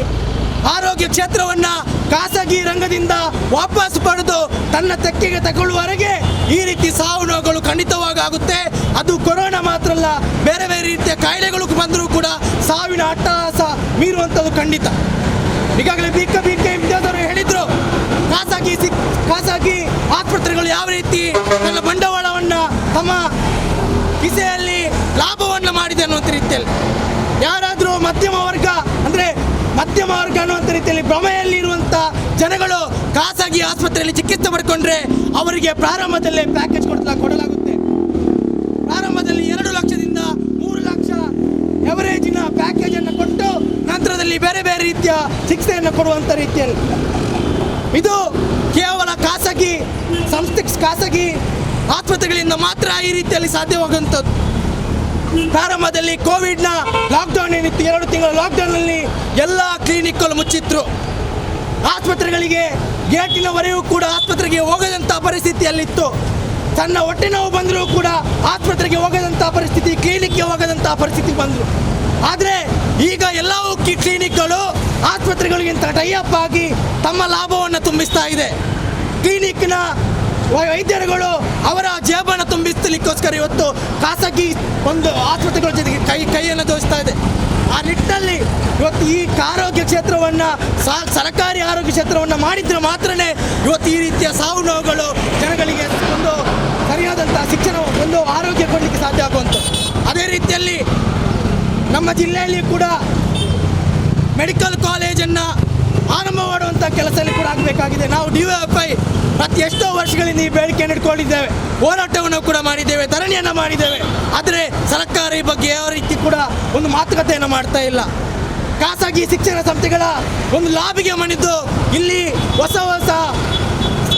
ಆರೋಗ್ಯ ಕ್ಷೇತ್ರವನ್ನು ಖಾಸಗಿ ರಂಗದಿಂದ ವಾಪಸ್ ಪಡೆದು ತನ್ನ ತೆಕ್ಕೆಗೆ ತಗೊಳ್ಳುವವರೆಗೆ ಈ ರೀತಿ ಸಾವು ನೋವುಗಳು ಖಂಡಿತವಾಗಿ ಆಗುತ್ತೆ. ಅದು ಕೊರೋನಾ ಮಾತ್ರ ಅಲ್ಲ, ಬೇರೆ ಬೇರೆ ರೀತಿಯ ಕಾಯಿಲೆಗಳು ಬಂದರೂ ಕೂಡ ಸಾವಿನ ಅಟ್ಟಹಾಸ ಮೀರುವಂಥದ್ದು ಖಂಡಿತ. ಈಗಾಗಲೇ BK ವಿದ್ಯಾರ್ಥಿಗಳು ಹೇಳಿದ್ರು, ಖಾಸಗಿ ಆಸ್ಪತ್ರೆಗಳು ಯಾವ ರೀತಿ ತನ್ನ ಬಂಡವಾಳವನ್ನು ತಮ್ಮ ಕಿಸೆಯಲ್ಲಿ ಲಾಭವನ್ನು ಮಾಡಿದೆ ಅನ್ನುವಂಥ ರೀತಿಯಲ್ಲಿ ಯಾರಾದರೂ ಮಧ್ಯಮ ವರ್ಗ ಅನ್ನುವಂಥ ರೀತಿಯಲ್ಲಿ ಭ್ರಮೆಯಲ್ಲಿರುವಂಥ ಜನಗಳು ಖಾಸಗಿ ಆಸ್ಪತ್ರೆಯಲ್ಲಿ ಚಿಕಿತ್ಸೆ ಪಡ್ಕೊಂಡ್ರೆ ಅವರಿಗೆ ಪ್ರಾರಂಭದಲ್ಲೇ ಪ್ಯಾಕೇಜ್ ಕೊಡಲಾಗುತ್ತೆ. ಪ್ರಾರಂಭದಲ್ಲಿ 2 ಲಕ್ಷದಿಂದ 3 ಲಕ್ಷ ಎವರೇಜಿನ ಪ್ಯಾಕೇಜನ್ನು ಕೊಟ್ಟು ನಂತರದಲ್ಲಿ ಬೇರೆ ಬೇರೆ ರೀತಿಯ ಚಿಕಿತ್ಸೆಯನ್ನು ಕೊಡುವಂಥ ರೀತಿಯಲ್ಲಿ ಇದು ಕೇವಲ ಖಾಸಗಿ ಆಸ್ಪತ್ರೆಗಳಿಂದ ಮಾತ್ರ ಈ ರೀತಿಯಲ್ಲಿ ಸಾಧ್ಯವಾಗುವಂಥದ್ದು. ಪ್ರಾರಂಭದಲ್ಲಿ ಕೋವಿಡ್ನ ಲಾಕ್ಡೌನ್ ಏನಿತ್ತು, 2 ತಿಂಗಳ ಲಾಕ್ಡೌನ್ನಲ್ಲಿ ಎಲ್ಲ ಕ್ಲಿನಿಕ್ಗಳು ಮುಚ್ಚಿದ್ರು. ಆಸ್ಪತ್ರೆಗಳಿಗೆ ಗೇಟಿನವರೆಗೂ ಕೂಡ ಆಸ್ಪತ್ರೆಗೆ ಹೋಗದಂಥ ಪರಿಸ್ಥಿತಿಯಲ್ಲಿತ್ತು. ಸಣ್ಣ ಹೊಟ್ಟೆ ನೋವು ಬಂದರೂ ಕೂಡ ಆಸ್ಪತ್ರೆಗೆ ಹೋಗದಂಥ ಪರಿಸ್ಥಿತಿ, ಕ್ಲಿನಿಕ್ಗೆ ಹೋಗದಂಥ ಪರಿಸ್ಥಿತಿ ಬಂದರು. ಆದರೆ ಈಗ ಎಲ್ಲವೂ ಕ್ಲಿನಿಕ್ಗಳು ಆಸ್ಪತ್ರೆಗಳಿಗಿಂತ ಟೈಅಪ್ ಆಗಿ ತಮ್ಮ ಲಾಭವನ್ನು ತುಂಬಿಸ್ತಾ ಇದೆ. ಕ್ಲಿನಿಕ್ನ ವೈದ್ಯರುಗಳು ಅವರ ಜೇಬನ್ನು ತುಂಬಿಸಲಿಕ್ಕೋಸ್ಕರ ಇವತ್ತು ಖಾಸಗಿ ಒಂದು ಆಸ್ಪತ್ರೆಗಳ ಜೊತೆಗೆ ಕೈಯನ್ನು ಜೋಡಿಸ್ತಾ ಇದೆ. ಆ ನಿಟ್ಟಿನಲ್ಲಿ ಇವತ್ತು ಈ ಆರೋಗ್ಯ ಕ್ಷೇತ್ರವನ್ನು ಸರ್ಕಾರಿ ಆರೋಗ್ಯ ಕ್ಷೇತ್ರವನ್ನು ಮಾಡಿದರೆ ಮಾತ್ರನೇ ಇವತ್ತು ಈ ರೀತಿಯ ಸಾವು ನೋವುಗಳು ಜನಗಳಿಗೆ ಒಂದು ಸರಿಯಾದಂಥ ಶಿಕ್ಷಣ, ಒಂದು ಆರೋಗ್ಯ ಕೊಡಲಿಕ್ಕೆ ಸಾಧ್ಯ ಆಗುವಂಥದ್ದು. ಅದೇ ರೀತಿಯಲ್ಲಿ ನಮ್ಮ ಜಿಲ್ಲೆಯಲ್ಲಿ ಕೂಡ ಮೆಡಿಕಲ್ ಕಾಲೇಜನ್ನು ಆರಂಭ ಮಾಡುವಂಥ ಕೆಲಸದಲ್ಲಿ ಕೂಡ ಆಗಬೇಕಾಗಿದೆ. ನಾವು DYFI ಎಷ್ಟೋ ವರ್ಷಗಳಿಂದ ಈ ಬೇಡಿಕೆಯನ್ನು ಇಟ್ಕೊಂಡಿದ್ದೇವೆ, ಹೋರಾಟವನ್ನು ಕೂಡ ಮಾಡಿದ್ದೇವೆ, ಧರಣಿಯನ್ನು ಮಾಡಿದ್ದೇವೆ. ಆದರೆ ಸರ್ಕಾರ ಈ ಬಗ್ಗೆ ಯಾವ ರೀತಿ ಕೂಡ ಒಂದು ಮಾತುಕತೆಯನ್ನು ಮಾಡ್ತಾ ಇಲ್ಲ. ಖಾಸಗಿ ಶಿಕ್ಷಣ ಸಂಸ್ಥೆಗಳ ಒಂದು ಲಾಭಿಗೆ ಮಣಿದು ಇಲ್ಲಿ ಹೊಸ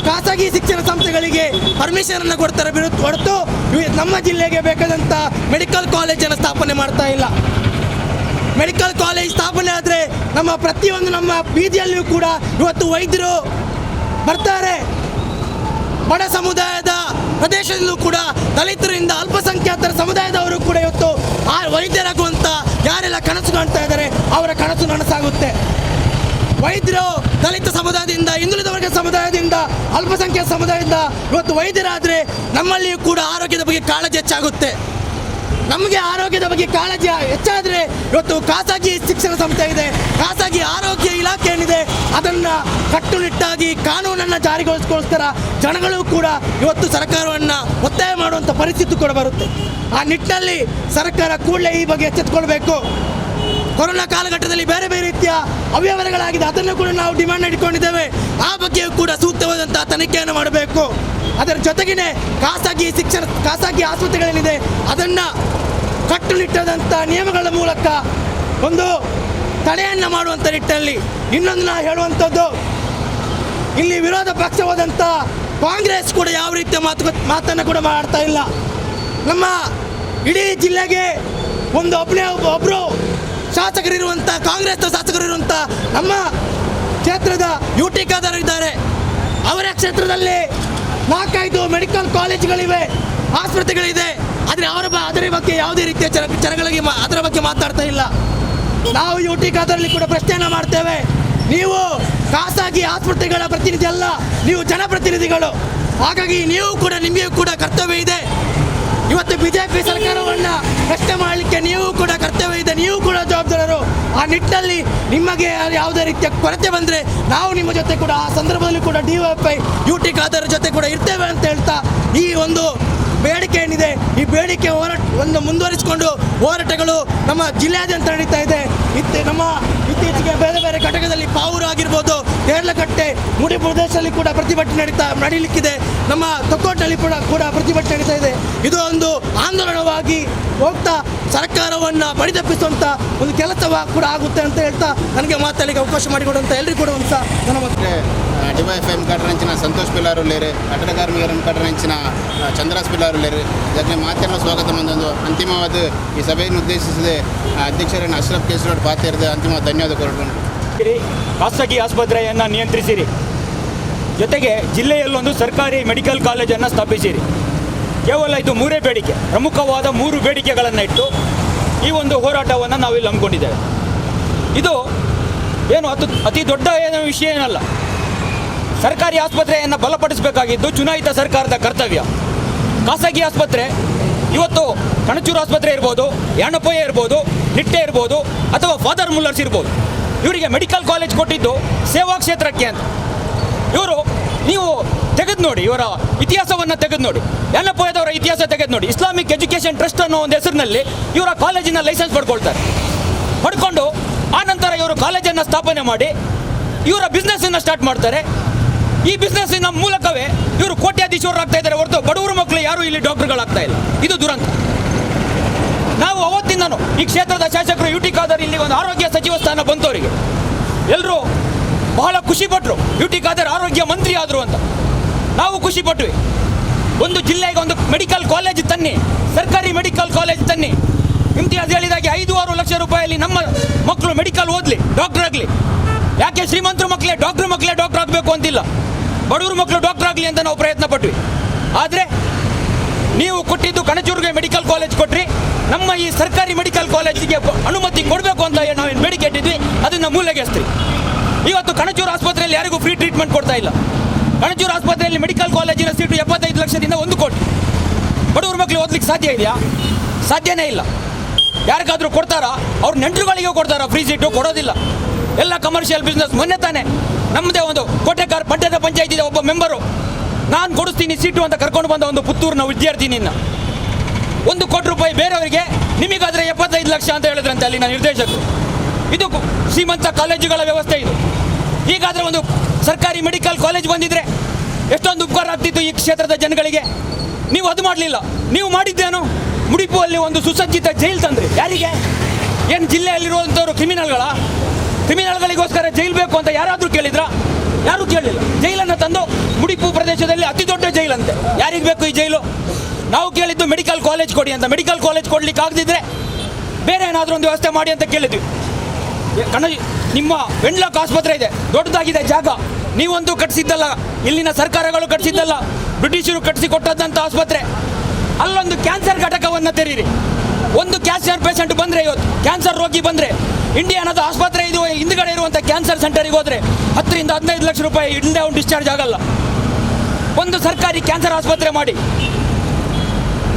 ಖಾಸಗಿ ಶಿಕ್ಷಣ ಸಂಸ್ಥೆಗಳಿಗೆ ಪರ್ಮಿಷನ್ ಅನ್ನು ಕೊಡ್ತಾರೆ ಹೊರತು ನಮ್ಮ ಜಿಲ್ಲೆಗೆ ಬೇಕಾದಂಥ ಮೆಡಿಕಲ್ ಕಾಲೇಜನ್ನು ಸ್ಥಾಪನೆ ಮಾಡ್ತಾ ಇಲ್ಲ. ಮೆಡಿಕಲ್ ಕಾಲೇಜ್ ಸ್ಥಾಪನೆ ಆದರೆ ನಮ್ಮ ಬೀದಿಯಲ್ಲಿಯೂ ಕೂಡ ಇವತ್ತು ವೈದ್ಯರು ಬರ್ತಾರೆ. ಬಡ ಸಮುದಾಯದ ಪ್ರದೇಶದಲ್ಲೂ ಕೂಡ ದಲಿತರಿಂದ ಅಲ್ಪಸಂಖ್ಯಾತರ ಸಮುದಾಯದವರು ಕೂಡ ಇವತ್ತು ಆ ವೈದ್ಯರಾಗುವಂಥ ಯಾರೆಲ್ಲ ಕನಸು ಕಾಣ್ತಾ ಇದ್ದಾರೆ ಅವರ ಕನಸು ನನಸಾಗುತ್ತೆ. ವೈದ್ಯರು ದಲಿತ ಸಮುದಾಯದಿಂದ, ಹಿಂದುಳಿದ ವರ್ಗ ಸಮುದಾಯದಿಂದ, ಅಲ್ಪಸಂಖ್ಯಾತ ಸಮುದಾಯದಿಂದ ಇವತ್ತು ವೈದ್ಯರಾದರೆ ನಮ್ಮಲ್ಲಿಯೂ ಕೂಡ ಆರೋಗ್ಯದ ಬಗ್ಗೆ ಕಾಳಜಿ ಹೆಚ್ಚಾಗುತ್ತೆ. ನಮಗೆ ಆರೋಗ್ಯದ ಬಗ್ಗೆ ಕಾಳಜಿ ಹೆಚ್ಚಾದರೆ ಇವತ್ತು ಖಾಸಗಿ ಶಿಕ್ಷಣ ಸಂಸ್ಥೆ ಇದೆ, ಖಾಸಗಿ ಆರೋಗ್ಯ ಇಲಾಖೆ ಏನಿದೆ ಅದನ್ನು ಕಟ್ಟುನಿಟ್ಟಾಗಿ ಕಾನೂನನ್ನು ಜಾರಿಗೊಳಿಸ್ಕೋಸ್ಕರ ಜನಗಳು ಕೂಡ ಇವತ್ತು ಸರ್ಕಾರವನ್ನು ಒತ್ತಾಯ ಮಾಡುವಂಥ ಪರಿಸ್ಥಿತಿ ಕೂಡ ಬರುತ್ತೆ. ಆ ನಿಟ್ಟಿನಲ್ಲಿ ಸರ್ಕಾರ ಕೂಡಲೇ ಈ ಬಗ್ಗೆ ಎಚ್ಚೆತ್ತುಕೊಳ್ಬೇಕು. ಕೊರೋನಾ ಕಾಲಘಟ್ಟದಲ್ಲಿ ಬೇರೆ ಬೇರೆ ರೀತಿಯ ಅವ್ಯವಹಾರಗಳಾಗಿದೆ, ಅದನ್ನು ಕೂಡ ನಾವು ಡಿಮ್ಯಾಂಡ್ ಇಟ್ಕೊಂಡಿದ್ದೇವೆ. ಆ ಬಗ್ಗೆಯೂ ಕೂಡ ಸೂಕ್ತವಾದಂಥ ತನಿಖೆಯನ್ನು ಮಾಡಬೇಕು. ಅದರ ಜೊತೆಗೇ ಖಾಸಗಿ ಆಸ್ಪತ್ರೆಗಳೇನಿದೆ ಅದನ್ನು ಕಟ್ಟುನಿಟ್ಟಾದಂಥ ನಿಯಮಗಳ ಮೂಲಕ ಒಂದು ತಡೆಯನ್ನು ಮಾಡುವಂಥ ನಿಟ್ಟಿನಲ್ಲಿ ಇನ್ನೊಂದು ನಾವು ಹೇಳುವಂಥದ್ದು, ಇಲ್ಲಿ ವಿರೋಧ ಪಕ್ಷವಾದಂಥ ಕಾಂಗ್ರೆಸ್ ಕೂಡ ಯಾವ ರೀತಿಯ ಮಾತನ್ನು ಕೂಡ ಮಾಡ್ತಾ ಇಲ್ಲ. ನಮ್ಮ ಇಡೀ ಜಿಲ್ಲೆಗೆ ಒಬ್ಬರು ಶಾಸಕರಿರುವಂಥ, ಕಾಂಗ್ರೆಸ್ ಶಾಸಕರಿರುವಂಥ ನಮ್ಮ ಕ್ಷೇತ್ರದ UT ಖಾದರ್ ಇದ್ದಾರೆ. ಅವರ ಕ್ಷೇತ್ರದಲ್ಲಿ 4-5 ಮೆಡಿಕಲ್ ಕಾಲೇಜುಗಳಿವೆ, ಆಸ್ಪತ್ರೆಗಳಿದೆ. ಆದರೆ ಅದರ ಬಗ್ಗೆ ಯಾವುದೇ ರೀತಿಯ ಜನಗಳಿಗೆ ಅದರ ಬಗ್ಗೆ ಮಾತಾಡ್ತಾ ಇಲ್ಲ. ನಾವು UT ಖಾದರ್ಲಿ ಕೂಡ ಪ್ರಶ್ನೆಯನ್ನು ಮಾಡ್ತೇವೆ. ನೀವು ಖಾಸಗಿ ಆಸ್ಪತ್ರೆಗಳ ಪ್ರತಿನಿಧಿ ಅಲ್ಲ, ನೀವು ಜನಪ್ರತಿನಿಧಿಗಳು. ಹಾಗಾಗಿ ನಿಮಗೂ ಕೂಡ ಕರ್ತವ್ಯ ಇದೆ. ಇವತ್ತು BJP ಸರ್ಕಾರವನ್ನು ಪ್ರಶ್ನೆ ಮಾಡಲಿಕ್ಕೆ ನೀವು ಕೂಡ ಕರ್ತವ್ಯ ಇದೆ, ನೀವು ಕೂಡ ಜವಾಬ್ದಾರರು. ಆ ನಿಟ್ಟಿನಲ್ಲಿ ನಿಮಗೆ ಯಾವುದೇ ರೀತಿಯ ಕೊರತೆ ಬಂದರೆ ನಾವು ನಿಮ್ಮ ಜೊತೆ ಕೂಡ ಆ ಸಂದರ್ಭದಲ್ಲಿ ಕೂಡ DYFI UT ಖಾದರ್ ಜೊತೆ ಕೂಡ ಇರ್ತೇವೆ ಅಂತ ಹೇಳ್ತಾ ಈ ಒಂದು ಬೇಡಿಕೆ ಏನಿದೆ ಈ ಬೇಡಿಕೆ ಮುಂದುವರಿಸಿಕೊಂಡು ಹೋರಾಟಗಳು ನಮ್ಮ ಜಿಲ್ಲೆಯಾದ್ಯಂತ ನಡೀತಾ ಇದೆ. ನಮ್ಮ ಇತ್ತೀಚೆಗೆ ಬೇರೆ ಬೇರೆ ಘಟಕದಲ್ಲಿ ಪಾವೂರು ಆಗಿರ್ಬೋದು, ದೇರ್ಲಕಟ್ಟೆ, ಮುಡಿ ಪ್ರದೇಶದಲ್ಲಿ ಕೂಡ ಪ್ರತಿಭಟನೆ ನಡೀಲಿಕ್ಕಿದೆ. ನಮ್ಮ ತೊಕ್ಕೋಟ್ನಲ್ಲಿ ಕೂಡ ಪ್ರತಿಭಟನೆ ನಡೀತಾ ಇದೆ. ಇದು ಒಂದು ಆಂದೋಲನವಾಗಿ ಹೋಗ್ತಾ ಸರ್ಕಾರವನ್ನು ಬಡಿದಪ್ಪಿಸುವಂಥ ಒಂದು ಕೆಲಸ ಕೂಡ ಆಗುತ್ತೆ ಅಂತ ಹೇಳ್ತಾ ನನಗೆ ಮಾತಾಡಲಿಕ್ಕೆ ಅವಕಾಶ ಮಾಡಿಕೊಡುವಂಥ ಎಲ್ಲರಿಗೂ ಕೊಡುವಂಥ ಧನ್ಯವಾದ. DYFI కాటరించిన సంతోష్ పిల్లారు లేరు, ಕಟ್ಟಡ ಕಾರ್ಮಿಕರನ್ನು ಕಾಟರಿಂచిన ಚಂದ್ರಾಸ್ ಪಿಲ್ಲಾರು లేರು. ಇದಕ್ಕೆ ಮಾತನ್ನು ಸ್ವಾಗತ ಮಂದೊಂದು ಅಂತಿಮವಾದ ಈ ಸಭೆಯನ್ನು ಉದ್ದೇಶಿಸಿದೆ ಅಧ್ಯಕ್ಷರನ್ನು ಅಶ್ರಫ್ ಕೇಸರೋಡ್ ಪಾತಿರದ ಅಂತಿಮ ಧನ್ಯವಾದ ಕೊರಟರು. ಖಾಸಗಿ ಆಸ್ಪತ್ರೆಯನ್ನು ನಿಯಂತ್ರಿಸಿರಿ, ಜೊತೆಗೆ ಜಿಲ್ಲೆಯಲ್ಲೊಂದು ಸರ್ಕಾರಿ ಮೆಡಿಕಲ್ ಕಾಲೇಜನ್ನು ಸ್ಥಾಪಿಸಿರಿ. ಕೇವಲ ಇದು 3 ಬೇಡಿಕೆ, ಪ್ರಮುಖವಾದ 3 ಬೇಡಿಕೆಗಳನ್ನು ಇಟ್ಟು ಈ ಒಂದು ಹೋರಾಟವನ್ನು ನಾವಿಲ್ಲಿ ಹಮ್ಮಿಕೊಂಡಿದ್ದೇವೆ. ಇದು ಏನು ಅತಿ ದೊಡ್ಡ ವಿಷಯ ಏನಲ್ಲ. ಸರ್ಕಾರಿ ಆಸ್ಪತ್ರೆಯನ್ನು ಬಲಪಡಿಸಬೇಕಾಗಿದ್ದು ಚುನಾಯಿತ ಸರ್ಕಾರದ ಕರ್ತವ್ಯ. ಖಾಸಗಿ ಆಸ್ಪತ್ರೆ ಇವತ್ತು ಕಣಚೂರು ಆಸ್ಪತ್ರೆ ಇರ್ಬೋದು, ಯಾಣಪ್ಪಯ್ಯ ಇರ್ಬೋದು, ನಿಟ್ಟೆ ಇರ್ಬೋದು, ಅಥವಾ ಫಾದರ್ ಮುಲ್ಲರ್ಸ್ ಇರ್ಬೋದು. ಇವರಿಗೆ ಮೆಡಿಕಲ್ ಕಾಲೇಜ್ ಕೊಟ್ಟಿದ್ದು ಸೇವಾ ಕ್ಷೇತ್ರಕ್ಕೆ ಅಂತ. ಇವರು ನೀವು ತೆಗೆದು ನೋಡಿ, ಇವರ ಇತಿಹಾಸವನ್ನು ತೆಗೆದು ನೋಡಿ, ಯಾಣಪ್ಪಯ್ಯದವರ ಇತಿಹಾಸ ತೆಗೆದು ನೋಡಿ. ಇಸ್ಲಾಮಿಕ್ ಎಜುಕೇಷನ್ ಟ್ರಸ್ಟ್ ಅನ್ನೋ ಒಂದು ಹೆಸರಿನಲ್ಲಿ ಇವರ ಕಾಲೇಜಿನ ಲೈಸೆನ್ಸ್ ಪಡ್ಕೊಳ್ತಾರೆ. ಪಡ್ಕೊಂಡು ಆನಂತರ ಇವರು ಕಾಲೇಜನ್ನು ಸ್ಥಾಪನೆ ಮಾಡಿ ಇವರ ಬಿಸ್ನೆಸ್ಸನ್ನು ಸ್ಟಾರ್ಟ್ ಮಾಡ್ತಾರೆ. ಈ ಬಿಸ್ನೆಸ್ಸಿನ ಮೂಲಕವೇ ಇವರು ಕೋಟ್ಯಾಧೀಶರಾಗ್ತಾ ಇದ್ದಾರೆ ಹೊರತು ಬಡವರ ಮಕ್ಕಳು ಯಾರು ಇಲ್ಲಿ ಡಾಕ್ಟರ್ಗಳಾಗ್ತಾ ಇಲ್ಲ. ಇದು ದುರಂತ. ನಾವು ಅವತ್ತಿಂದನೂ ಈ ಕ್ಷೇತ್ರದ ಶಾಸಕರು ಯು ಟಿ ಖಾದರ್ ಇಲ್ಲಿ ಒಂದು ಆರೋಗ್ಯ ಸಚಿವ ಸ್ಥಾನ ಬಂತವರಿಗೆ ಎಲ್ಲರೂ ಬಹಳ ಖುಷಿಪಟ್ಟರು. ಯು ಟಿ ಖಾದರ್ ಆರೋಗ್ಯ ಮಂತ್ರಿ ಆದರು ಅಂತ ನಾವು ಖುಷಿಪಟ್ವಿ. ಒಂದು ಜಿಲ್ಲೆಗೆ ಒಂದು ಮೆಡಿಕಲ್ ಕಾಲೇಜ್ ತನ್ನಿ, ಸರ್ಕಾರಿ ಮೆಡಿಕಲ್ ಕಾಲೇಜ್ ತನ್ನಿ. ಇಮ್ತಿಯಾಜ್ ಹೇಳಿದಾಗೆ 5-6 ಲಕ್ಷ ರೂಪಾಯಿಯಲ್ಲಿ ನಮ್ಮ ಮಕ್ಕಳು ಮೆಡಿಕಲ್ ಓದಲಿ, ಡಾಕ್ಟರ್ ಆಗಲಿ. ಯಾಕೆ ಶ್ರೀಮಂತರ ಮಕ್ಕಳೇ ಡಾಕ್ಟರ್ ಆಗಬೇಕು ಅಂತಿಲ್ಲ, ಬಡವ್ರ ಮಕ್ಕಳು ಡಾಕ್ಟರ್ ಆಗಲಿ ಅಂತ ನಾವು ಪ್ರಯತ್ನ ಪಟ್ವಿ. ಆದರೆ ನೀವು ಕೊಟ್ಟಿದ್ದು ಕಣಚೂರಿಗೆ ಮೆಡಿಕಲ್ ಕಾಲೇಜ್ ಕೊಟ್ರಿ, ನಮ್ಮ ಈ ಸರ್ಕಾರಿ ಮೆಡಿಕಲ್ ಕಾಲೇಜಿಗೆ ಅನುಮತಿ ಕೊಡಬೇಕು ಅಂತ ನಾವೇನು ಬೇಡಿಕೆ ಇಟ್ಟಿದ್ವಿ, ಅದನ್ನು ಮೂಲೆಗೆಸ್ತ್ರಿ. ಇವತ್ತು ಕಣಚೂರು ಆಸ್ಪತ್ರೆಯಲ್ಲಿ ಯಾರಿಗೂ ಫ್ರೀ ಟ್ರೀಟ್ಮೆಂಟ್ ಕೊಡ್ತಾ ಇಲ್ಲ. ಕಣಚೂರು ಆಸ್ಪತ್ರೆಯಲ್ಲಿ ಮೆಡಿಕಲ್ ಕಾಲೇಜಿನ ಸೀಟು 75 ಲಕ್ಷದಿಂದ 1 ಕೋಟಿ. ಬಡವ್ರ ಮಕ್ಕಳು ಓದ್ಲಿಕ್ಕೆ ಸಾಧ್ಯ ಇದೆಯಾ? ಸಾಧ್ಯನೇ ಇಲ್ಲ. ಯಾರಿಗಾದ್ರೂ ಕೊಡ್ತಾರಾ? ಅವ್ರ ನೆಂಟರುಗಳಿಗೆ ಕೊಡ್ತಾರಾ ಫ್ರೀ ಸೀಟು? ಕೊಡೋದಿಲ್ಲ. ಎಲ್ಲ ಕಮರ್ಷಿಯಲ್ ಬಿಸ್ನೆಸ್. ಮೊನ್ನೆ ತಾನೆ ನಮ್ಮದೇ ಒಂದು ಕೋಟೆಕಾರ್ ಪಟ್ಟಣ ಪಂಚಾಯತಿದ ಒಬ್ಬ ಮೆಂಬರು ನಾನು ಕೊಡಿಸ್ತೀನಿ ಸೀಟು ಅಂತ ಕರ್ಕೊಂಡು ಬಂದ ಒಂದು ಪುತ್ತೂರಿನ ವಿದ್ಯಾರ್ಥಿನಿಯನ್ನ 1 ಕೋಟಿ ರೂಪಾಯಿ ಬೇರೆಯವರಿಗೆ, ನಿಮಗಾದರೆ 75 ಲಕ್ಷ ಅಂತ ಹೇಳಿದ್ರಂತೆ ಅಲ್ಲಿನ ನಿರ್ದೇಶಕರು. ಇದು ಶ್ರೀಮಂತ ಕಾಲೇಜುಗಳ ವ್ಯವಸ್ಥೆ ಇದು. ಹೀಗಾದರೆ ಒಂದು ಸರ್ಕಾರಿ ಮೆಡಿಕಲ್ ಕಾಲೇಜ್ ಬಂದಿದ್ರೆ ಎಷ್ಟೊಂದು ಉಪಕಾರ ಆಗ್ತಿತ್ತು ಈ ಕ್ಷೇತ್ರದ ಜನಗಳಿಗೆ. ನೀವು ಅದು ಮಾಡಲಿಲ್ಲ. ನೀವು ಮಾಡಿದ್ದೇನು? ಮುಡಿಪುವಲ್ಲಿ ಒಂದು ಸುಸಜ್ಜಿತ ಜೈಲು ತಂದ್ರಿ. ಯಾರಿಗೆ? ಏನು ಜಿಲ್ಲೆಯಲ್ಲಿರುವಂಥವ್ರು ಕ್ರಿಮಿನಲ್ಗಳಿಗೋಸ್ಕರ ಜೈಲು ಬೇಕು ಅಂತ ಯಾರಾದರೂ ಕೇಳಿದ್ರಾ? ಯಾರೂ ಕೇಳಲಿಲ್ಲ. ಜೈಲನ್ನು ತಂದು ಮುಡಿಪು ಪ್ರದೇಶದಲ್ಲಿ ಅತಿ ದೊಡ್ಡ ಜೈಲಂತೆ. ಯಾರಿಗೆ ಬೇಕು ಈ ಜೈಲು? ನಾವು ಕೇಳಿದ್ದು ಮೆಡಿಕಲ್ ಕಾಲೇಜ್ ಕೊಡಿ ಅಂತ. ಮೆಡಿಕಲ್ ಕಾಲೇಜ್ ಕೊಡ್ಲಿಕ್ಕೆ ಆಗದಿದ್ರೆ ಬೇರೆ ಏನಾದರೂ ಒಂದು ವ್ಯವಸ್ಥೆ ಮಾಡಿ ಅಂತ ಕೇಳಿದ್ವಿ. ನಿಮ್ಮ ವೆನ್ಲಾಕ್ ಆಸ್ಪತ್ರೆ ಇದೆ, ದೊಡ್ಡದಾಗಿದೆ ಜಾಗ, ನೀವಂತೂ ಕಟ್ಟಿಸಿದ್ದಲ್ಲ, ಇಲ್ಲಿನ ಸರ್ಕಾರಗಳು ಕಟ್ಟಿಸಿದ್ದಲ್ಲ, ಬ್ರಿಟಿಷರು ಕಟ್ಟಿಸಿ ಕೊಟ್ಟದ್ದಂಥ ಆಸ್ಪತ್ರೆ. ಅಲ್ಲೊಂದು ಕ್ಯಾನ್ಸರ್ ಘಟಕವನ್ನು ತೆರೀರಿ. ಒಂದು ಕ್ಯಾನ್ಸರ್ ಪೇಷಂಟ್ ಬಂದರೆ, ಇವತ್ತು ಕ್ಯಾನ್ಸರ್ ರೋಗಿ ಬಂದರೆ, ಇಂಡಿಯಾನದ ಆಸ್ಪತ್ರೆ ಇದು ಹಿಂದುಗಡೆ ಇರುವಂಥ ಕ್ಯಾನ್ಸರ್ ಸೆಂಟರಿಗೆ ಹೋದರೆ 10 ರಿಂದ 15 ಲಕ್ಷ ರೂಪಾಯಿ ಇಲ್ಲದೆ ಅವ್ನು ಡಿಸ್ಚಾರ್ಜ್ ಆಗಲ್ಲ. ಒಂದು ಸರ್ಕಾರಿ ಕ್ಯಾನ್ಸರ್ ಆಸ್ಪತ್ರೆ ಮಾಡಿ.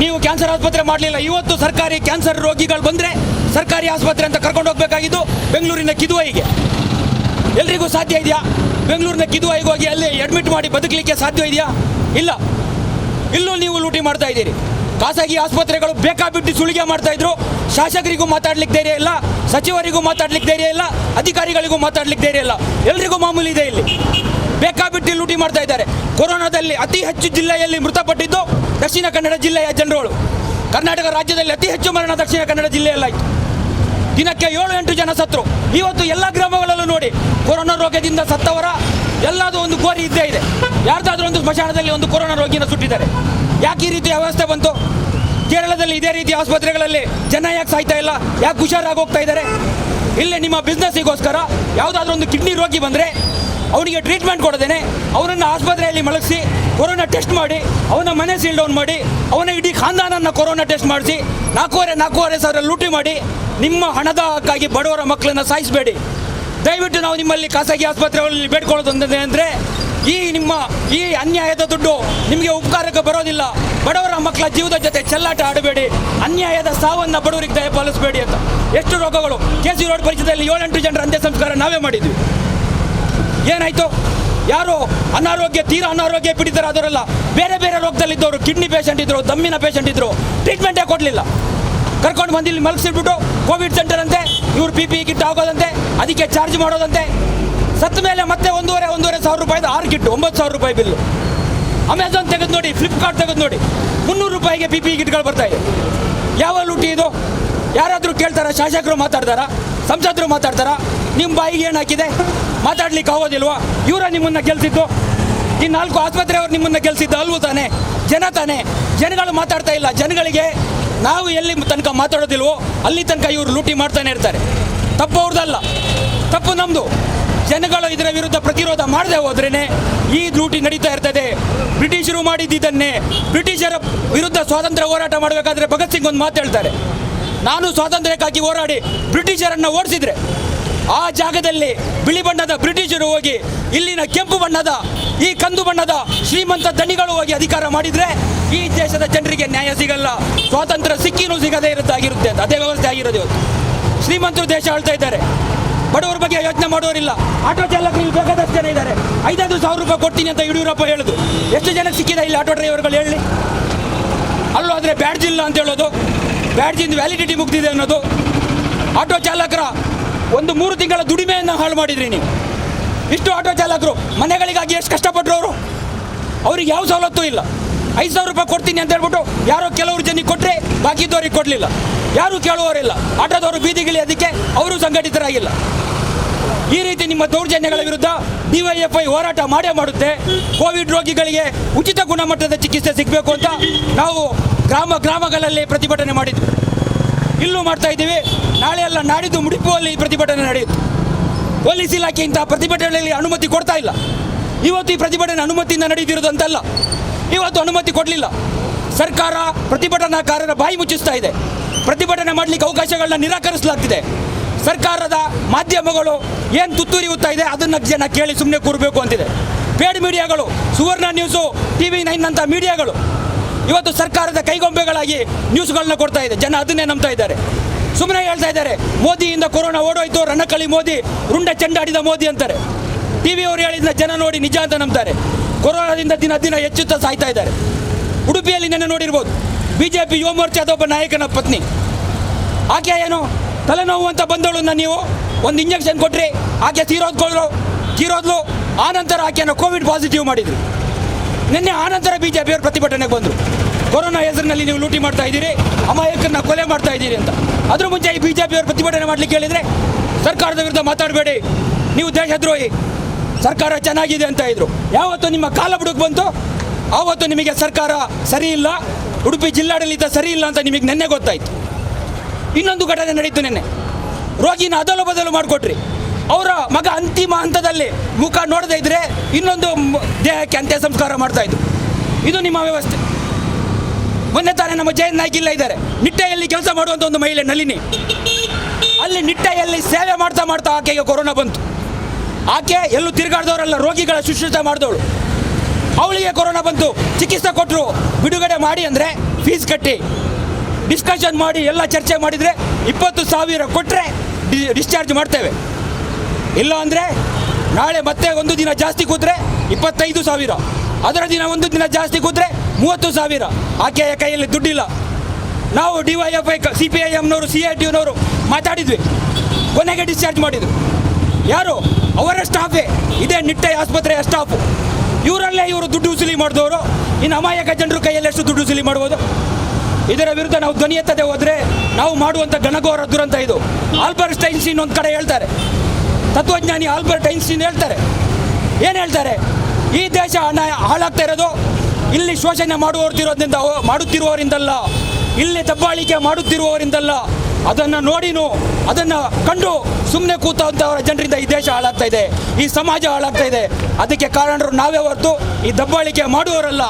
ನೀವು ಕ್ಯಾನ್ಸರ್ ಆಸ್ಪತ್ರೆ ಮಾಡಲಿಲ್ಲ. ಇವತ್ತು ಸರ್ಕಾರಿ ಕ್ಯಾನ್ಸರ್ ರೋಗಿಗಳು ಬಂದರೆ ಸರ್ಕಾರಿ ಆಸ್ಪತ್ರೆ ಅಂತ ಕರ್ಕೊಂಡು ಹೋಗಬೇಕಾಗಿದ್ದು ಬೆಂಗಳೂರಿನ ಕಿದುವೈಗೆ. ಎಲ್ರಿಗೂ ಸಾಧ್ಯ ಇದೆಯಾ? ಬೆಂಗಳೂರಿನ ಕಿದುವೈಗೆ ಹೋಗಿ ಅಲ್ಲಿ ಅಡ್ಮಿಟ್ ಮಾಡಿ ಬದುಕಲಿಕ್ಕೆ ಸಾಧ್ಯ ಇದೆಯಾ? ಇಲ್ಲ. ಇಲ್ಲೂ ನೀವು ಲೂಟಿ ಮಾಡ್ತಾ ಇದ್ದೀರಿ. ಖಾಸಗಿ ಆಸ್ಪತ್ರೆಗಳು ಬೇಕಾಬಿಟ್ಟು ಸುಳಿಗೆ ಮಾಡ್ತಾ ಇದ್ರು. ಶಾಸಕರಿಗೂ ಮಾತಾಡ್ಲಿಕ್ಕೆ ಧೈರ್ಯ ಇಲ್ಲ, ಸಚಿವರಿಗೂ ಮಾತಾಡ್ಲಿಕ್ಕೆ ಧೈರ್ಯ ಇಲ್ಲ, ಅಧಿಕಾರಿಗಳಿಗೂ ಮಾತಾಡ್ಲಿಕ್ಕೆ ಧೈರ್ಯ ಇಲ್ಲ. ಎಲ್ರಿಗೂ ಮಾಮೂಲಿ ಇದೆ. ಇಲ್ಲಿ ಬೇಕಾಬಿಟ್ಟು ಲೂಟಿ ಮಾಡ್ತಾ ಇದ್ದಾರೆ. ಕೊರೋನಾದಲ್ಲಿ ಅತಿ ಹೆಚ್ಚು ಜಿಲ್ಲೆಯಲ್ಲಿ ಮೃತಪಟ್ಟಿದ್ದು ದಕ್ಷಿಣ ಕನ್ನಡ ಜಿಲ್ಲೆಯ ಜನರುಗಳು. ಕರ್ನಾಟಕ ರಾಜ್ಯದಲ್ಲಿ ಅತಿ ಹೆಚ್ಚು ಮರಣ ದಕ್ಷಿಣ ಕನ್ನಡ ಜಿಲ್ಲೆಯಲ್ಲಾಯಿತು. ದಿನಕ್ಕೆ 7-8 ಜನ ಸತ್ರು. ಇವತ್ತು ಎಲ್ಲ ಗ್ರಾಮಗಳಲ್ಲೂ ನೋಡಿ ಕೊರೋನಾ ರೋಗದಿಂದ ಸತ್ತವರ ಎಲ್ಲದೂ ಒಂದು ಗೋರಿ ಇದ್ದೇ ಇದೆ. ಯಾರ್ದಾದ್ರೂ ಒಂದು ಸ್ಮಶಾನದಲ್ಲಿ ಒಂದು ಕೊರೋನಾ ರೋಗಿನ ಸುಟ್ಟಿದ್ದಾರೆ. ಯಾಕೆ ಈ ರೀತಿ ವ್ಯವಸ್ಥೆ ಬಂತು? ಕೇರಳದಲ್ಲಿ ಇದೇ ರೀತಿ ಆಸ್ಪತ್ರೆಗಳಲ್ಲಿ ಜನ ಯಾಕೆ ಸಾಯ್ತಾ ಇಲ್ಲ? ಯಾಕೆ ಹುಷಾರಾಗಿ ಹೋಗ್ತಾ ಇದ್ದಾರೆ? ಇಲ್ಲೇ ನಿಮ್ಮ ಬಿಸ್ನೆಸ್ಸಿಗೋಸ್ಕರ ಯಾವುದಾದ್ರೂ ಒಂದು ಕಿಡ್ನಿ ರೋಗಿ ಬಂದರೆ ಅವನಿಗೆ ಟ್ರೀಟ್ಮೆಂಟ್ ಕೊಡದೇನೆ ಅವನನ್ನು ಆಸ್ಪತ್ರೆಯಲ್ಲಿ ಮಲಗಿಸಿ ಕೊರೋನಾ ಟೆಸ್ಟ್ ಮಾಡಿ ಅವನ ಮನೆ ಸೀಲ್ ಡೌನ್ ಮಾಡಿ ಅವನ ಇಡೀ ಖಾನ್ದಾನನ್ನು ಕೊರೋನಾ ಟೆಸ್ಟ್ ಮಾಡಿಸಿ 4.5 ಸಾವಿರ ಲೂಟಿ ಮಾಡಿ ನಿಮ್ಮ ಹಣದ ಹಕ್ಕಾಗಿ ಬಡವರ ಮಕ್ಕಳನ್ನು ಸಾಯಿಸಬೇಡಿ. ದಯವಿಟ್ಟು ನಾವು ನಿಮ್ಮಲ್ಲಿ ಖಾಸಗಿ ಆಸ್ಪತ್ರೆಗಳಲ್ಲಿ ಬೇಡ್ಕೊಳ್ಳೋದು ಅಂದರೆ ಈ ಅನ್ಯಾಯದ ದುಡ್ಡು ನಿಮಗೆ ಉಪಕಾರಕ್ಕೆ ಬರೋದಿಲ್ಲ. ಬಡವರ ಮಕ್ಕಳ ಜೀವದ ಜೊತೆ ಚೆಲ್ಲಾಟ ಆಡಬೇಡಿ. ಅನ್ಯಾಯದ ಸಾವನ್ನು ಬಡವರಿಗೆ ದಯಪಾಲಿಸಬೇಡಿ ಅಂತ. ಎಷ್ಟು ರೋಗಗಳು KC ರೋಡ್ ಪರಿಸರದಲ್ಲಿ 7-8 ಜನರ ಅಂತ್ಯ ಸಂಸ್ಕಾರ ನಾವೇ ಮಾಡಿದ್ವಿ. ಏನಾಯಿತು? ಯಾರು ತೀರಾ ಅನಾರೋಗ್ಯ ಪೀಡಿತರಾದವರಲ್ಲ, ಬೇರೆ ಬೇರೆ ರೋಗದಲ್ಲಿದ್ದವರು, ಕಿಡ್ನಿ ಪೇಷಂಟ್ ಇದ್ದರು, ದಮ್ಮಿನ ಪೇಷಂಟ್ ಇದ್ದರು, ಟ್ರೀಟ್ಮೆಂಟೇ ಕೊಡಲಿಲ್ಲ. ಕರ್ಕೊಂಡು ಬಂದು ಇಲ್ಲಿ ಮಲಗಿಸಿಬಿಟ್ಟು ಕೋವಿಡ್ ಸೆಂಟರ್ ಅಂತೆ, ಇವ್ರು PPE ಕಿಟ್ ಆಗೋದಂತೆ, ಅದಕ್ಕೆ ಚಾರ್ಜ್ ಮಾಡೋದಂತೆ. ಸತ್ತ ಮೇಲೆ ಮತ್ತೆ 1,500 ಸಾವಿರ ರೂಪಾಯಿದು 6 ಕಿಟ್ಟು 9,000 ರೂಪಾಯಿ ಬಿಲ್ಲು. ಅಮೆಝಾನ್ ತೆಗೆದು ನೋಡಿ, ಫ್ಲಿಪ್ಕಾರ್ಟ್ ತೆಗೆದು ನೋಡಿ, 300 ರೂಪಾಯಿಗೆ PPE ಕಿಟ್ಗಳು ಬರ್ತಾ ಇದೆ. ಯಾವ ಲೂಟಿ ಇದು? ಯಾರಾದರೂ ಕೇಳ್ತಾರಾ? ಶಾಸಕರು ಮಾತಾಡ್ತಾರಾ? ಸಂಸದರು ಮಾತಾಡ್ತಾರಾ? ನಿಮ್ಮ ಬಾಯಿಗೆ ಏನು ಹಾಕಿದೆ? ಮಾತಾಡ್ಲಿಕ್ಕೆ ಆಗೋದಿಲ್ವಾ? ಇವರ ನಿಮ್ಮನ್ನು ಗೆಲ್ಸಿದ್ದು? ಈ 4 ಆಸ್ಪತ್ರೆಯವರು ನಿಮ್ಮನ್ನು ಗೆಲ್ಸಿದ್ದು ಅಲ್ವೂ ತಾನೆ? ಜನಗಳು ಮಾತಾಡ್ತಾ ಇಲ್ಲ. ಜನಗಳಿಗೆ ನಾವು ಎಲ್ಲಿ ತನಕ ಮಾತಾಡೋದಿಲ್ವೋ ಅಲ್ಲಿ ತನಕ ಇವರು ಲೂಟಿ ಮಾಡ್ತಾನೆ ಇರ್ತಾರೆ. ತಪ್ಪು ಅವ್ರದ್ದಲ್ಲ, ತಪ್ಪು ನಮ್ಮದು. ಜನಗಳು ಇದರ ವಿರುದ್ಧ ಪ್ರತಿರೋಧ ಮಾಡದೆ ಹೋದ್ರೇ ಈ ಲೂಟಿ ನಡೀತಾ ಇರ್ತದೆ. ಬ್ರಿಟಿಷರು ಮಾಡಿದ್ದನ್ನೇ, ಬ್ರಿಟಿಷರ ವಿರುದ್ಧ ಸ್ವಾತಂತ್ರ್ಯ ಹೋರಾಟ ಮಾಡಬೇಕಾದ್ರೆ ಭಗತ್ ಸಿಂಗ್ ಒಂದು ಮಾತು ಹೇಳ್ತಾರೆ, ನಾನು ಸ್ವಾತಂತ್ರ್ಯಕ್ಕಾಗಿ ಹೋರಾಡಿ ಬ್ರಿಟಿಷರನ್ನು ಓಡಿಸಿದ್ರೆ ಆ ಜಾಗದಲ್ಲಿ ಬಿಳಿ ಬಣ್ಣದ ಬ್ರಿಟಿಷರು ಹೋಗಿ ಇಲ್ಲಿನ ಕೆಂಪು ಬಣ್ಣದ ಈ ಕಂದು ಬಣ್ಣದ ಶ್ರೀಮಂತ ದಣಿಗಳು ಹೋಗಿ ಅಧಿಕಾರ ಮಾಡಿದರೆ ಈ ದೇಶದ ಜನರಿಗೆ ನ್ಯಾಯ ಸಿಗಲ್ಲ, ಸ್ವಾತಂತ್ರ್ಯ ಸಿಕ್ಕಿನೂ ಸಿಗದೇ ಇರುತ್ತಾಗಿರುತ್ತೆ ಅಂತ ಅದೇ ವ್ಯವಸ್ಥೆ ಆಗಿರೋದು ಇವತ್ತು. ಶ್ರೀಮಂತರು ದೇಶ ಆಳ್ತಾ ಇದ್ದಾರೆ, ಬಡವರ ಬಗ್ಗೆ ಯೋಚನೆ ಮಾಡೋರಿಲ್ಲ. ಆಟೋ ಚಾಲಕರು ಇಲ್ಲಿ ಬೇಕಾದಷ್ಟು ಜನ ಇದ್ದಾರೆ. 5,000 ರೂಪಾಯಿ ಕೊಡ್ತೀನಿ ಅಂತ ಯಡಿಯೂರಪ್ಪ ಹೇಳೋದು ಎಷ್ಟು ಜನಕ್ಕೆ ಸಿಕ್ಕಿದೆ ಇಲ್ಲಿ ಆಟೋ ಡ್ರೈವರ್ಗಳು ಹೇಳಿ? ಅಲ್ಲೂ ಆದರೆ ಬ್ಯಾಡ್ಜ್ ಇಲ್ಲ ಅಂತ ಹೇಳೋದು, ಬ್ಯಾಡ್ಜಿಂದ ವ್ಯಾಲಿಡಿಟಿ ಮುಗ್ದಿದೆ ಅನ್ನೋದು. ಆಟೋ ಚಾಲಕರ ಒಂದು 3 ತಿಂಗಳ ದುಡಿಮೆಯನ್ನು ಹಾಳು ಮಾಡಿದ್ರಿ ನೀವು. ಇಷ್ಟು ಆಟೋ ಚಾಲಕರು ಮನೆಗಳಿಗಾಗಿ ಎಷ್ಟು ಕಷ್ಟಪಟ್ಟರು ಅವರು, ಅವ್ರಿಗೆ ಯಾವ ಸವಲತ್ತು ಇಲ್ಲ. 5,000 ರೂಪಾಯಿ ಕೊಡ್ತೀನಿ ಅಂತ ಹೇಳ್ಬಿಟ್ಟು ಯಾರೋ ಕೆಲವರು ಜನಕ್ಕೆ ಕೊಟ್ಟರೆ ಬಾಕಿದ್ದವ್ರಿಗೆ ಕೊಡಲಿಲ್ಲ, ಯಾರೂ ಕೇಳುವವರಿಲ್ಲ. ಆಟೋದವರು ಬೀದಿಗಿಳಿ ಅದಕ್ಕೆ ಅವರು ಸಂಘಟಿತರಾಗಿಲ್ಲ. ಈ ರೀತಿ ನಿಮ್ಮ ದೌರ್ಜನ್ಯಗಳ ವಿರುದ್ಧ ಡಿವೈಎಫ್ಐ ಹೋರಾಟ ಮಾಡೇ ಮಾಡುತ್ತೆ. ಕೋವಿಡ್ ರೋಗಿಗಳಿಗೆ ಉಚಿತ ಗುಣಮಟ್ಟದ ಚಿಕಿತ್ಸೆ ಸಿಗಬೇಕು ಅಂತ ನಾವು ಗ್ರಾಮಗಳಲ್ಲಿ ಪ್ರತಿಭಟನೆ ಮಾಡಿದ್ವಿ, ಇಲ್ಲೂ ಮಾಡ್ತಾ ಇದ್ದೀವಿ. ನಾಳೆ ಅಲ್ಲ ನಾಡಿದ್ದು ಮುಡಿಪುವಲ್ಲಿ ಪ್ರತಿಭಟನೆ ನಡೆಯುತ್ತೆ. ಪೊಲೀಸ್ ಇಲಾಖೆ ಇಂತಹ ಪ್ರತಿಭಟನೆಯಲ್ಲಿ ಅನುಮತಿ ಕೊಡ್ತಾ ಇಲ್ಲ. ಇವತ್ತು ಈ ಪ್ರತಿಭಟನೆ ಅನುಮತಿಯಿಂದ ನಡೆದಿರೋದು ಅಂತಲ್ಲ, ಇವತ್ತು ಅನುಮತಿ ಕೊಡಲಿಲ್ಲ. ಸರ್ಕಾರ ಪ್ರತಿಭಟನಾಕಾರರ ಬಾಯಿ ಮುಚ್ಚಿಸ್ತಾ ಇದೆ. ಪ್ರತಿಭಟನೆ ಮಾಡಲಿಕ್ಕೆ ಅವಕಾಶಗಳನ್ನ ನಿರಾಕರಿಸಲಾಗ್ತಿದೆ. ಸರ್ಕಾರದ ಮಾಧ್ಯಮಗಳು ಏನು ತುತ್ತೂರಿ ಉತ್ತಾ ಇದೆ ಅದನ್ನು ಜನ ಕೇಳಿ ಸುಮ್ಮನೆ ಕೂರಬೇಕು ಅಂತಿದೆ. ಪೇಡ್ ಮೀಡಿಯಾಗಳು, ಸುವರ್ಣ ನ್ಯೂಸು, TV9 ಅಂತ ಮೀಡಿಯಾಗಳು ಇವತ್ತು ಸರ್ಕಾರದ ಕೈಗೊಂಬೆಗಳಾಗಿ ನ್ಯೂಸ್ಗಳನ್ನ ಕೊಡ್ತಾ ಇದೆ. ಜನ ಅದನ್ನೇ ನಂಬ್ತಾ ಇದ್ದಾರೆ. ಸುಮ್ಮನೆ ಹೇಳ್ತಾ ಇದ್ದಾರೆ ಮೋದಿಯಿಂದ ಕೊರೋನಾ ಓಡೋಯ್ತು, ರಣಕಳಿ ಮೋದಿ, ರುಂಡ ಚೆಂಡಾಡಿದ ಮೋದಿ ಅಂತಾರೆ. TV ಅವರು ಹೇಳಿದ ಜನ ನೋಡಿ ನಿಜ ಅಂತ ನಂಬ್ತಾರೆ. ಕೊರೋನಾದಿಂದ ದಿನ ಹೆಚ್ಚುತ್ತಾ ಸಾಯ್ತಾ ಇದ್ದಾರೆ. ಉಡುಪಿಯಲ್ಲಿ ನೆನ್ನೆ ನೋಡಿರ್ಬೋದು, BJP ಯುವ ಮೋರ್ಚಾದ ಒಬ್ಬ ನಾಯಕನ ಪತ್ನಿ, ಆಕೆ ಏನು ತಲೆನೋವು ಅಂತ ಬಂದವಳನ್ನ ನೀವು ಒಂದು ಇಂಜೆಕ್ಷನ್ ಕೊಟ್ಟರೆ ಆಕೆ ತೀರೋದ್ಲು. ಆನಂತರ ಆಕೆಯನ್ನು ಕೋವಿಡ್ ಪಾಸಿಟಿವ್ ಮಾಡಿದ್ರು. ನಿನ್ನೆ ಆನಂತರ BJP ಅವರು ಪ್ರತಿಭಟನೆಗೆ ಬಂದರು. ಕೊರೋನಾ ಹೆಸರಿನಲ್ಲಿ ನೀವು ಲೂಟಿ ಮಾಡ್ತಾ ಇದ್ದೀರಿ, ಅಮಾಯಕರನ್ನ ಕೊಲೆ ಮಾಡ್ತಾ ಇದ್ದೀರಿ ಅಂತ. ಅದ್ರ ಮುಂಚೆ ಈ BJP ಅವರು ಪ್ರತಿಭಟನೆ ಮಾಡಲಿಕ್ಕೆ ಹೇಳಿದರೆ ಸರ್ಕಾರದ ವಿರುದ್ಧ ಮಾತಾಡಬೇಡಿ, ನೀವು ದೇಶದ್ರೋಹಿ, ಸರ್ಕಾರ ಚೆನ್ನಾಗಿದೆ ಅಂತ ಇದ್ರು. ಯಾವತ್ತು ನಿಮ್ಮ ಕಾಲ ಬುಡಕ್ಕೆ ಬಂತು ಆವತ್ತು ನಿಮಗೆ ಸರ್ಕಾರ ಸರಿ ಇಲ್ಲ, ಉಡುಪಿ ಜಿಲ್ಲಾಡಳಿತ ಸರಿ ಇಲ್ಲ ಅಂತ ನಿಮಗೆ ನೆನ್ನೆ ಗೊತ್ತಾಯಿತು. ಇನ್ನೊಂದು ಘಟನೆ ನಡೀತು ನಿನ್ನೆ. ರೋಗಿನ ಅದಲು ಬದಲು ಮಾಡಿಕೊಟ್ರಿ. ಅವರ ಮಗ ಅಂತಿಮ ಹಂತದಲ್ಲಿ ಮುಖ ನೋಡದೇ ಇದ್ರೆ ಇನ್ನೊಂದು ದೇಹಕ್ಕೆ ಅಂತ್ಯ ಸಂಸ್ಕಾರ ಮಾಡ್ತಾ ಇದ್ರು. ಇದು ನಿಮ್ಮ ವ್ಯವಸ್ಥೆ. ಮೊನ್ನೆ ತಾನೇ ನಮ್ಮ ಜಯಂತ್ ನಾಯ್ಕ ಇಲ್ಲ ಇದ್ದಾರೆ, ನಿಟ್ಟೆಯಲ್ಲಿ ಕೆಲಸ ಮಾಡುವಂಥ ಒಂದು ಮಹಿಳೆ ನಳಿನಿ, ಅಲ್ಲಿ ನಿಟ್ಟೆಯಲ್ಲಿ ಸೇವೆ ಮಾಡ್ತಾ ಆಕೆಗೆ ಕೊರೋನಾ ಬಂತು. ಆಕೆ ಎಲ್ಲೂ ತಿರುಗಾಡ್ದವರೆಲ್ಲ ರೋಗಿಗಳ ಶುಶ್ರೂಷೆ ಮಾಡಿದವಳು, ಅವಳಿಗೆ ಕೊರೋನಾ ಬಂತು. ಚಿಕಿತ್ಸೆ ಕೊಟ್ಟರು, ಬಿಡುಗಡೆ ಮಾಡಿ ಅಂದರೆ ಫೀಸ್ ಕಟ್ಟಿ ಡಿಸ್ಕಷನ್ ಮಾಡಿ ಎಲ್ಲ ಚರ್ಚೆ ಮಾಡಿದರೆ 20,000 ಕೊಟ್ಟರೆ ಡಿಸ್ಚಾರ್ಜ್ ಮಾಡ್ತೇವೆ, ಇಲ್ಲ ಅಂದರೆ ನಾಳೆ ಮತ್ತೆ ಒಂದು ದಿನ ಜಾಸ್ತಿ ಕೂತ್ರೆ 25,000, ಅದರ ದಿನ ಒಂದು ದಿನ ಜಾಸ್ತಿ ಕೂತ್ರೆ 30,000. ಆಕೆಯ ಕೈಯಲ್ಲಿ ದುಡ್ಡಿಲ್ಲ. ನಾವು ಡಿವೈಎಫ್ಐ, CPIMನವರು, CITUನವರು ಮಾತಾಡಿದ್ವಿ, ಕೊನೆಗೆ ಡಿಸ್ಚಾರ್ಜ್ ಮಾಡಿದ್ರು. ಯಾರು? ಅವರ ಸ್ಟಾಫೇ, ಇದೇ ನಿಟ್ಟೆ ಆಸ್ಪತ್ರೆಯ ಸ್ಟಾಫು. ಇವರಲ್ಲೇ ಇವರು ದುಡ್ಡು ವಸೂಲಿ ಮಾಡಿದವರು. ಇನ್ನು ಅಮಾಯಕ ಜನರು ಕೈಯಲ್ಲಿ ಎಷ್ಟು ದುಡ್ಡು ವಸೂಲಿ ಮಾಡ್ಬೋದು? ಇದರ ವಿರುದ್ಧ ನಾವು ಧ್ವನಿ ಎತ್ತದೆ ಹೋದರೆ ನಾವು ಮಾಡುವಂಥ ಘನಘೋರ ದುರಂತ ಇದು. ಆಲ್ಬರ್ಟ್ ಐನ್ಸ್ಟೀನ್ ಒಂದು ಕಡೆ ಹೇಳ್ತಾರೆ, ತತ್ವಜ್ಞಾನಿ ಆಲ್ಬರ್ಟ್ ಐನ್ಸ್ಟೀನ್ ಹೇಳ್ತಾರೆ, ಏನು ಹೇಳ್ತಾರೆ? ಈ ದೇಶ ಹಾಳಾಗ್ತಾ ಇರೋದು ಇಲ್ಲಿ ಶೋಷಣೆ ಮಾಡುತ್ತಿರುವವರಿಂದಲ್ಲ, ಇಲ್ಲಿ ದಬ್ಬಾಳಿಕೆ ಮಾಡುತ್ತಿರುವವರಿಂದಲ್ಲ. ಅದನ್ನು ನೋಡಿನೂ ಅದನ್ನು ಕಂಡು ಸುಮ್ಮನೆ ಕೂತಂಥವರ ಜನರಿಂದ ಈ ದೇಶ ಹಾಳಾಗ್ತಾ ಇದೆ, ಈ ಸಮಾಜ ಹಾಳಾಗ್ತಾ ಇದೆ. ಅದಕ್ಕೆ ಕಾರಣರು ನಾವೇ ಹೊರತು ಈ ದಬ್ಬಾಳಿಕೆ ಮಾಡುವವರಲ್ಲ.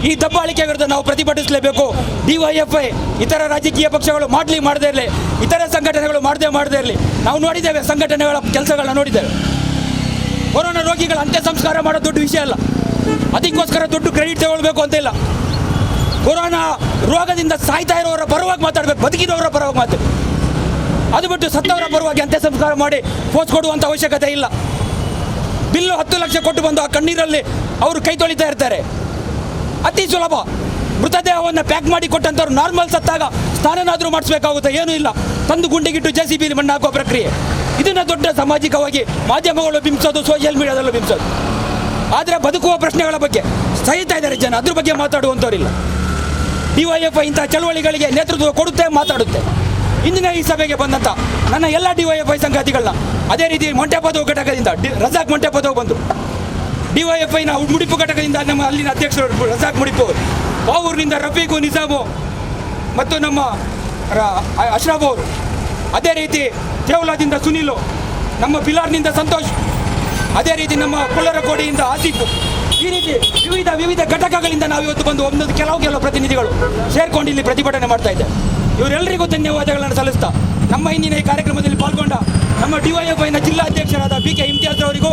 ಈ ದಬ್ಬಾಳಿಕೆ ವಿರುದ್ಧ ನಾವು ಪ್ರತಿಭಟಿಸಲೇಬೇಕು. ಡಿವೈಎಫ್ಐ ಇತರ ರಾಜಕೀಯ ಪಕ್ಷಗಳು ಮಾಡದೇ ಇರಲಿ, ಇತರ ಸಂಘಟನೆಗಳು ಮಾಡದೇ ಇರಲಿ. ನಾವು ನೋಡಿದ್ದೇವೆ, ಸಂಘಟನೆಗಳ ಕೆಲಸಗಳನ್ನ ನೋಡಿದ್ದೇವೆ. ಕೊರೋನಾ ರೋಗಿಗಳ ಅಂತ್ಯ ಸಂಸ್ಕಾರ ಮಾಡೋ ದೊಡ್ಡ ವಿಷಯ ಅಲ್ಲ, ಅದಕ್ಕೋಸ್ಕರ ದೊಡ್ಡ ಕ್ರೆಡಿಟ್ ತಗೊಳ್ಬೇಕು ಅಂತ ಇಲ್ಲ. ಕೊರೋನಾ ರೋಗದಿಂದ ಸಾಯ್ತಾ ಇರೋರ ಪರವಾಗಿ ಮಾತಾಡಬೇಕು, ಬದುಕಿದವರ ಪರವಾಗಿ ಮಾತಾಡಬೇಕು. ಅದು ಬಿಟ್ಟು ಸತ್ತವರ ಪರವಾಗಿ ಅಂತ್ಯ ಸಂಸ್ಕಾರ ಮಾಡಿ ಪೋಸ್ಟ್ ಕೊಡುವಂಥ ಅವಶ್ಯಕತೆ ಇಲ್ಲ. ಬಿಲ್ಲು 10 ಲಕ್ಷ ಕೊಟ್ಟು ಬಂದು ಆ ಕಣ್ಣೀರಲ್ಲಿ ಅವರು ಕೈ ತೊಳಿತಾ ಇರ್ತಾರೆ. ಅತಿ ಸುಲಭ. ಮೃತದೇಹವನ್ನು ಪ್ಯಾಕ್ ಮಾಡಿ ಕೊಟ್ಟಂಥವ್ರು ನಾರ್ಮಲ್ ಸತ್ತಾಗ ಸ್ನಾನನಾದರೂ ಮಾಡಿಸ್ಬೇಕಾಗುತ್ತೆ, ಏನೂ ಇಲ್ಲ. ತಂದು ಗುಂಡಿಗಿಟ್ಟು JCBಲಿ ಮಣ್ಣು ಹಾಕುವ ಪ್ರಕ್ರಿಯೆ. ಇದನ್ನು ದೊಡ್ಡ ಸಾಮಾಜಿಕವಾಗಿ ಮಾಧ್ಯಮಗಳು ಬಿಂಬಿಸೋದು, ಸೋಷಿಯಲ್ ಮೀಡಿಯಾದಲ್ಲೂ ಬಿಂಬಿಸೋದು. ಆದರೆ ಬದುಕುವ ಪ್ರಶ್ನೆಗಳ ಬಗ್ಗೆ ಸಹಿತಾ ಇದ್ದಾರೆ ಜನ, ಅದ್ರ ಬಗ್ಗೆ ಮಾತಾಡುವಂಥವ್ರಿಲ್ಲ. ಡಿವೈಎಫ್ಐ ಇಂಥ ಚಳವಳಿಗಳಿಗೆ ನೇತೃತ್ವ ಕೊಡುತ್ತೆ, ಮಾತಾಡುತ್ತೆ. ಇಂದಿನ ಈ ಸಭೆಗೆ ಬಂದಂಥ ನನ್ನ ಎಲ್ಲ ಡಿವೈಎಫ್ಐ ಸಂಗಾತಿಗಳನ್ನ, ಅದೇ ರೀತಿ ಮೊಂಟೆಪದವು ಘಟಕದಿಂದ ರಜಾಕ್ ಮೊಂಟೆಪದವು ಬಂದರು. ಡಿವೈಎಫ್ಐನ ಮುಡಿಪು ಘಟಕದಿಂದ ನಮ್ಮ ಅಲ್ಲಿನ ಅಧ್ಯಕ್ಷರು ರಜಾಕ್ ಮುಡಿಪು, ಪಾವೂರಿನಿಂದ ರಫೀಕು ನಿಜಾಮು ಮತ್ತು ನಮ್ಮ ಅಶ್ರಫ್ ಅವರು, ಅದೇ ರೀತಿ ಕೇವಲದಿಂದ ಸುನೀಲು, ನಮ್ಮ ಬಿಲಾರ್ನಿಂದ ಸಂತೋಷ್, ಅದೇ ರೀತಿ ನಮ್ಮ ಕೊಲ್ಲರಕೋಡಿಯಿಂದ ಆಸಿಫು. ಈ ರೀತಿ ವಿವಿಧ ಘಟಕಗಳಿಂದ ನಾವು ಇವತ್ತು ಬಂದು ಒಂದೊಂದು ಕೆಲವು ಪ್ರತಿನಿಧಿಗಳು ಸೇರ್ಕೊಂಡು ಇಲ್ಲಿ ಪ್ರತಿಭಟನೆ ಮಾಡ್ತಾ ಇದ್ದೇವೆ. ಇವರೆಲ್ಲರಿಗೂ ಧನ್ಯವಾದಗಳನ್ನು ಸಲ್ಲಿಸ್ತಾ ನಮ್ಮ ಇಂದಿನ ಈ ಕಾರ್ಯಕ್ರಮದಲ್ಲಿ ಪಾಲ್ಗೊಂಡ ನಮ್ಮ ಡಿವೈಎಫ್ಐನ ಜಿಲ್ಲಾಧ್ಯಕ್ಷರಾದ BK ಇಮ್ತಿಯಾಜ್ ಅವರಿಗೂ,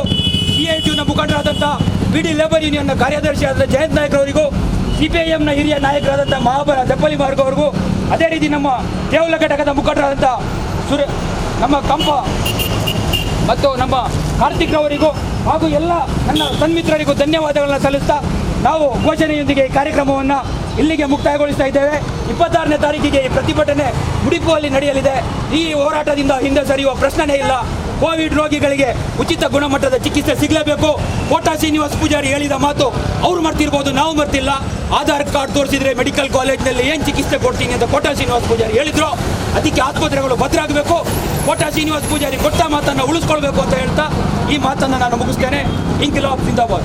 CITUನ ಮುಖಂಡರಾದಂಥ BD ಲೇಬರ್ ಯೂನಿಯನ್ನ ಕಾರ್ಯದರ್ಶಿಯಾದ ಜಯಂತ್ ನಾಯಕ್ ಅವರಿಗೂ, CPIMನ ಹಿರಿಯ ನಾಯಕರಾದಂಥ ಮಹಾಬಲ ದೆಪ್ಪಲಿ ಮಾರ್ಗ ಅವರಿಗೂ, ಅದೇ ರೀತಿ ನಮ್ಮ ದೇವಲ ಘಟಕದ ಮುಖಂಡರಾದಂಥ ನಮ್ಮ ಕಂಪ ಮತ್ತು ನಮ್ಮ ಕಾರ್ತಿಕ್ ಅವರಿಗೂ ಹಾಗೂ ಎಲ್ಲ ನನ್ನ ಸನ್ಮಿತ್ರರಿಗೂ ಧನ್ಯವಾದಗಳನ್ನು ಸಲ್ಲಿಸ್ತಾ ನಾವು ಘೋಷಣೆಯೊಂದಿಗೆ ಈ ಕಾರ್ಯಕ್ರಮವನ್ನು ಇಲ್ಲಿಗೆ ಮುಕ್ತಾಯಗೊಳಿಸ್ತಾ ಇದ್ದೇವೆ. 26ನೇ ತಾರೀಕಿಗೆ ಈ ಪ್ರತಿಭಟನೆ ಮುಡಿಪುವಲ್ಲಿ ನಡೆಯಲಿದೆ. ಈ ಹೋರಾಟದಿಂದ ಹಿಂದೆ ಸರಿಯುವ ಪ್ರಶ್ನೆನೇ ಇಲ್ಲ. ಕೋವಿಡ್ ರೋಗಿಗಳಿಗೆ ಉಚಿತ ಗುಣಮಟ್ಟದ ಚಿಕಿತ್ಸೆ ಸಿಗಲೇಬೇಕು. ಕೋಟಾ ಶ್ರೀನಿವಾಸ್ ಪೂಜಾರಿ ಹೇಳಿದ ಮಾತು ಅವ್ರು ಮರ್ತಿರ್ಬೋದು, ನಾವು ಮರ್ತಿಲ್ಲ. ಆಧಾರ್ ಕಾರ್ಡ್ ತೋರಿಸಿದ್ರೆ ಮೆಡಿಕಲ್ ಕಾಲೇಜ್ನಲ್ಲಿ ಏನು ಚಿಕಿತ್ಸೆ ಕೊಡ್ತೀನಿ ಅಂತ ಕೋಟಾ ಶ್ರೀನಿವಾಸ್ ಪೂಜಾರಿ ಹೇಳಿದ್ರು. ಅದಕ್ಕೆ ಆಸ್ಪತ್ರೆಗಳು ಭದ್ರಾಗಬೇಕು. ಕೋಟಾ ಶ್ರೀನಿವಾಸ್ ಪೂಜಾರಿ ಕೊಟ್ಟ ಮಾತನ್ನು ಉಳಿಸ್ಕೊಳ್ಬೇಕು ಅಂತ ಹೇಳ್ತಾ ಈ ಮಾತನ್ನು ನಾನು ಮುಗಿಸ್ತೇನೆ. ಇನ್ಕಿಲಾಬ್ ಜಿಂದಾಬಾದ್.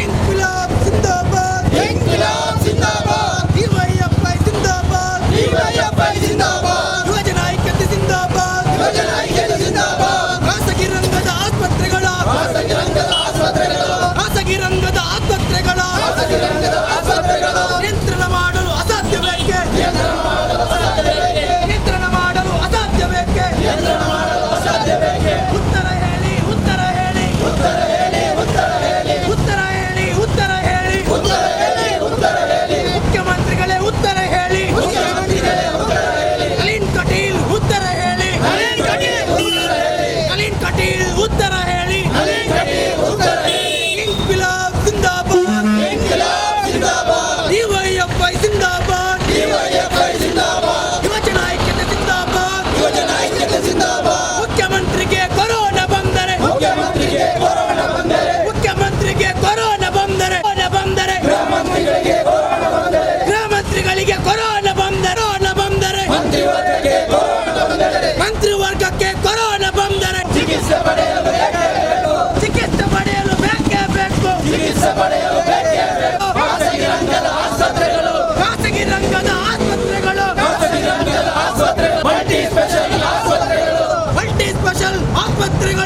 ಇನ್ಕ್ವಿಲಾಬ್ ಜಿಂದಾಬಾದ್. ಇನ್ಕ್ವಿಲಾಬ್ ಜಿಂದಾಬಾದ್. ಡಿವೈಎಫ್ಐ ಜಿಂದಾಬಾದ್. ಡಿವೈಎಫ್ಐ ಜಿಂದಾಬಾದ್. ಯುವಜನ ಐಕ್ಯತೆ ಜಿಂದಾಬಾದ್. ಯುವಜನ ಐಕ್ಯತೆ ಜಿಂದಾಬಾದ್. ಖಾಸಗಿ ರಂಗದ ಆಸ್ಪತ್ರೆಗಳ ಖಾಸಗಿ ರಂಗದ ಆಸ್ಪತ್ರೆಗಳ ಖಾಸಗಿ ರಂಗದ ಆಸ್ಪತ್ರೆಗಳ ಖಾಸಗಿ ರಂಗದ ಆಸ್ಪತ್ರೆಗಳ ನಿಯಂತ್ರಣ ಮಾಡಲು ಅಸಾಧ್ಯ ಬೇಕೆ. ನಿಯಂತ್ರಣ ಮಾಡಲು ಅಸಾಧ್ಯ ಬೇಕೆ. ನಿಯಂತ್ರಣ ಮಾಡಲು ಅಸಾಧ್ಯ ಬೇಕೆ. ನಿಯಂತ್ರಣ ಮಾಡಲು ಅಸಾಧ್ಯ ಬೇಕೆ. ಉತ್ತರ ಹೇಳಿ, ಉತ್ತರ ಹೇಳಿ, ಉತ್ತರ ಹೇಳಿ, ಉತ್ತರ ಹೇಳಿ, ಉತ್ತರ ಹೇಳಿ, ಉತ್ತರ ಹೇಳಿ, ಉತ್ತರ ಹೇಳಿ, ಉತ್ತರ ಹೇಳಿ. ಮುಖ್ಯಮಂತ್ರಿಗಳೇ ಉತ್ತರ ಹೇಳಿ. ಮುಖ್ಯಮಂತ್ರಿಗಳೇ ಉತ್ತರ ಹೇಳಿ. ನಳಿನ್ ಕಟೀಲ್ ಉತ್ತರ ಹೇಳಿ. ನಳಿನ್ ಕಟೀಲ್ ಉತ್ತರ ಹೇಳಿ. ನಳಿನ್ ಕಟೀಲ್ ಉತ್ತರ ಹೇಳಿ. ನಳಿನ್ ಕಟೀಲ್ ಉತ್ತರ ಹೇಳಿ. ಇನ್ಕ್ವಿಲಾಬ್ ಜಿಂದಾಬಾದ್. ಇನ್ಕ್ವಿಲಾಬ್ ಜಿಂದಾಬಾದ್. ಡಿವೈಎಫ್ಐ ಜಿಂದಾಬಾದ್. ಡಿವೈಎಫ್ಐ ಜಿಂದಾಬಾದ್. ಯುವಜನ ಐಕ್ಯತೆ ಜಿಂದಾಬಾದ್. ಯುವಜನ ಐಕ್ಯತೆ ಜಿಂದಾಬಾದ್. ಮುಖ್ಯಮಂತ್ರಿಗೆ ಕೊರೋನಾ ಬಂದರೆ ಮುಖ್ಯಮಂತ್ರಿಗೆ ಕೊರೋನಾ ಬಂದರೆ ಮುಖ್ಯಮಂತ್ರಿಗೆ ಕೊರೋನಾ ಬಂದರೆ ಬಂದರೆ ಗೃಹಮಂತ್ರಿಗಳಿಗೆ ಕೊರೋನಾ ಬಂದರೆ ಗೃಹಮಂತ್ರಿಗಳಿಗೆ ಕೊರೋನಾ ಬಂದರೆ ಬಂದರೆ ಮಂತ್ರಿವರ್ಗಕ್ಕೆ ಕೊರೋನಾ ಬಂದರೆ ಮಂತ್ರಿವರ್ಗಕ್ಕೆ ಕೊರೋನಾ ಬಂದರೆ ಚಿಕಿತ್ಸೆ ಪಡೆಯಲು ಬೇಕೇ ಬೇಕು. ಚಿಕಿತ್ಸೆ ಪಡೆಯಲು ಬೇಕೇ ಬೇಕು. ಚಿಕಿತ್ಸೆ ಪಡೆಯಲು ಬೇಕೇ ಬೇಕು. ಖಾಸಗಿ ರಂಗದ ಆಸ್ಪತ್ರೆಗಳು ಖಾಸಗಿ ರಂಗದ ಆಸ್ಪತ್ರೆಗಳು ಖಾಸಗಿ ರಂಗದ ಆಸ್ಪತ್ರೆಗಳು ಮಲ್ಟಿ ಸ್ಪೆಷಲ್ ಆಸ್ಪತ್ರೆಗಳು ಮಲ್ಟಿ ಸ್ಪೆಷಲ್ ಆಸ್ಪತ್ರೆಗಳು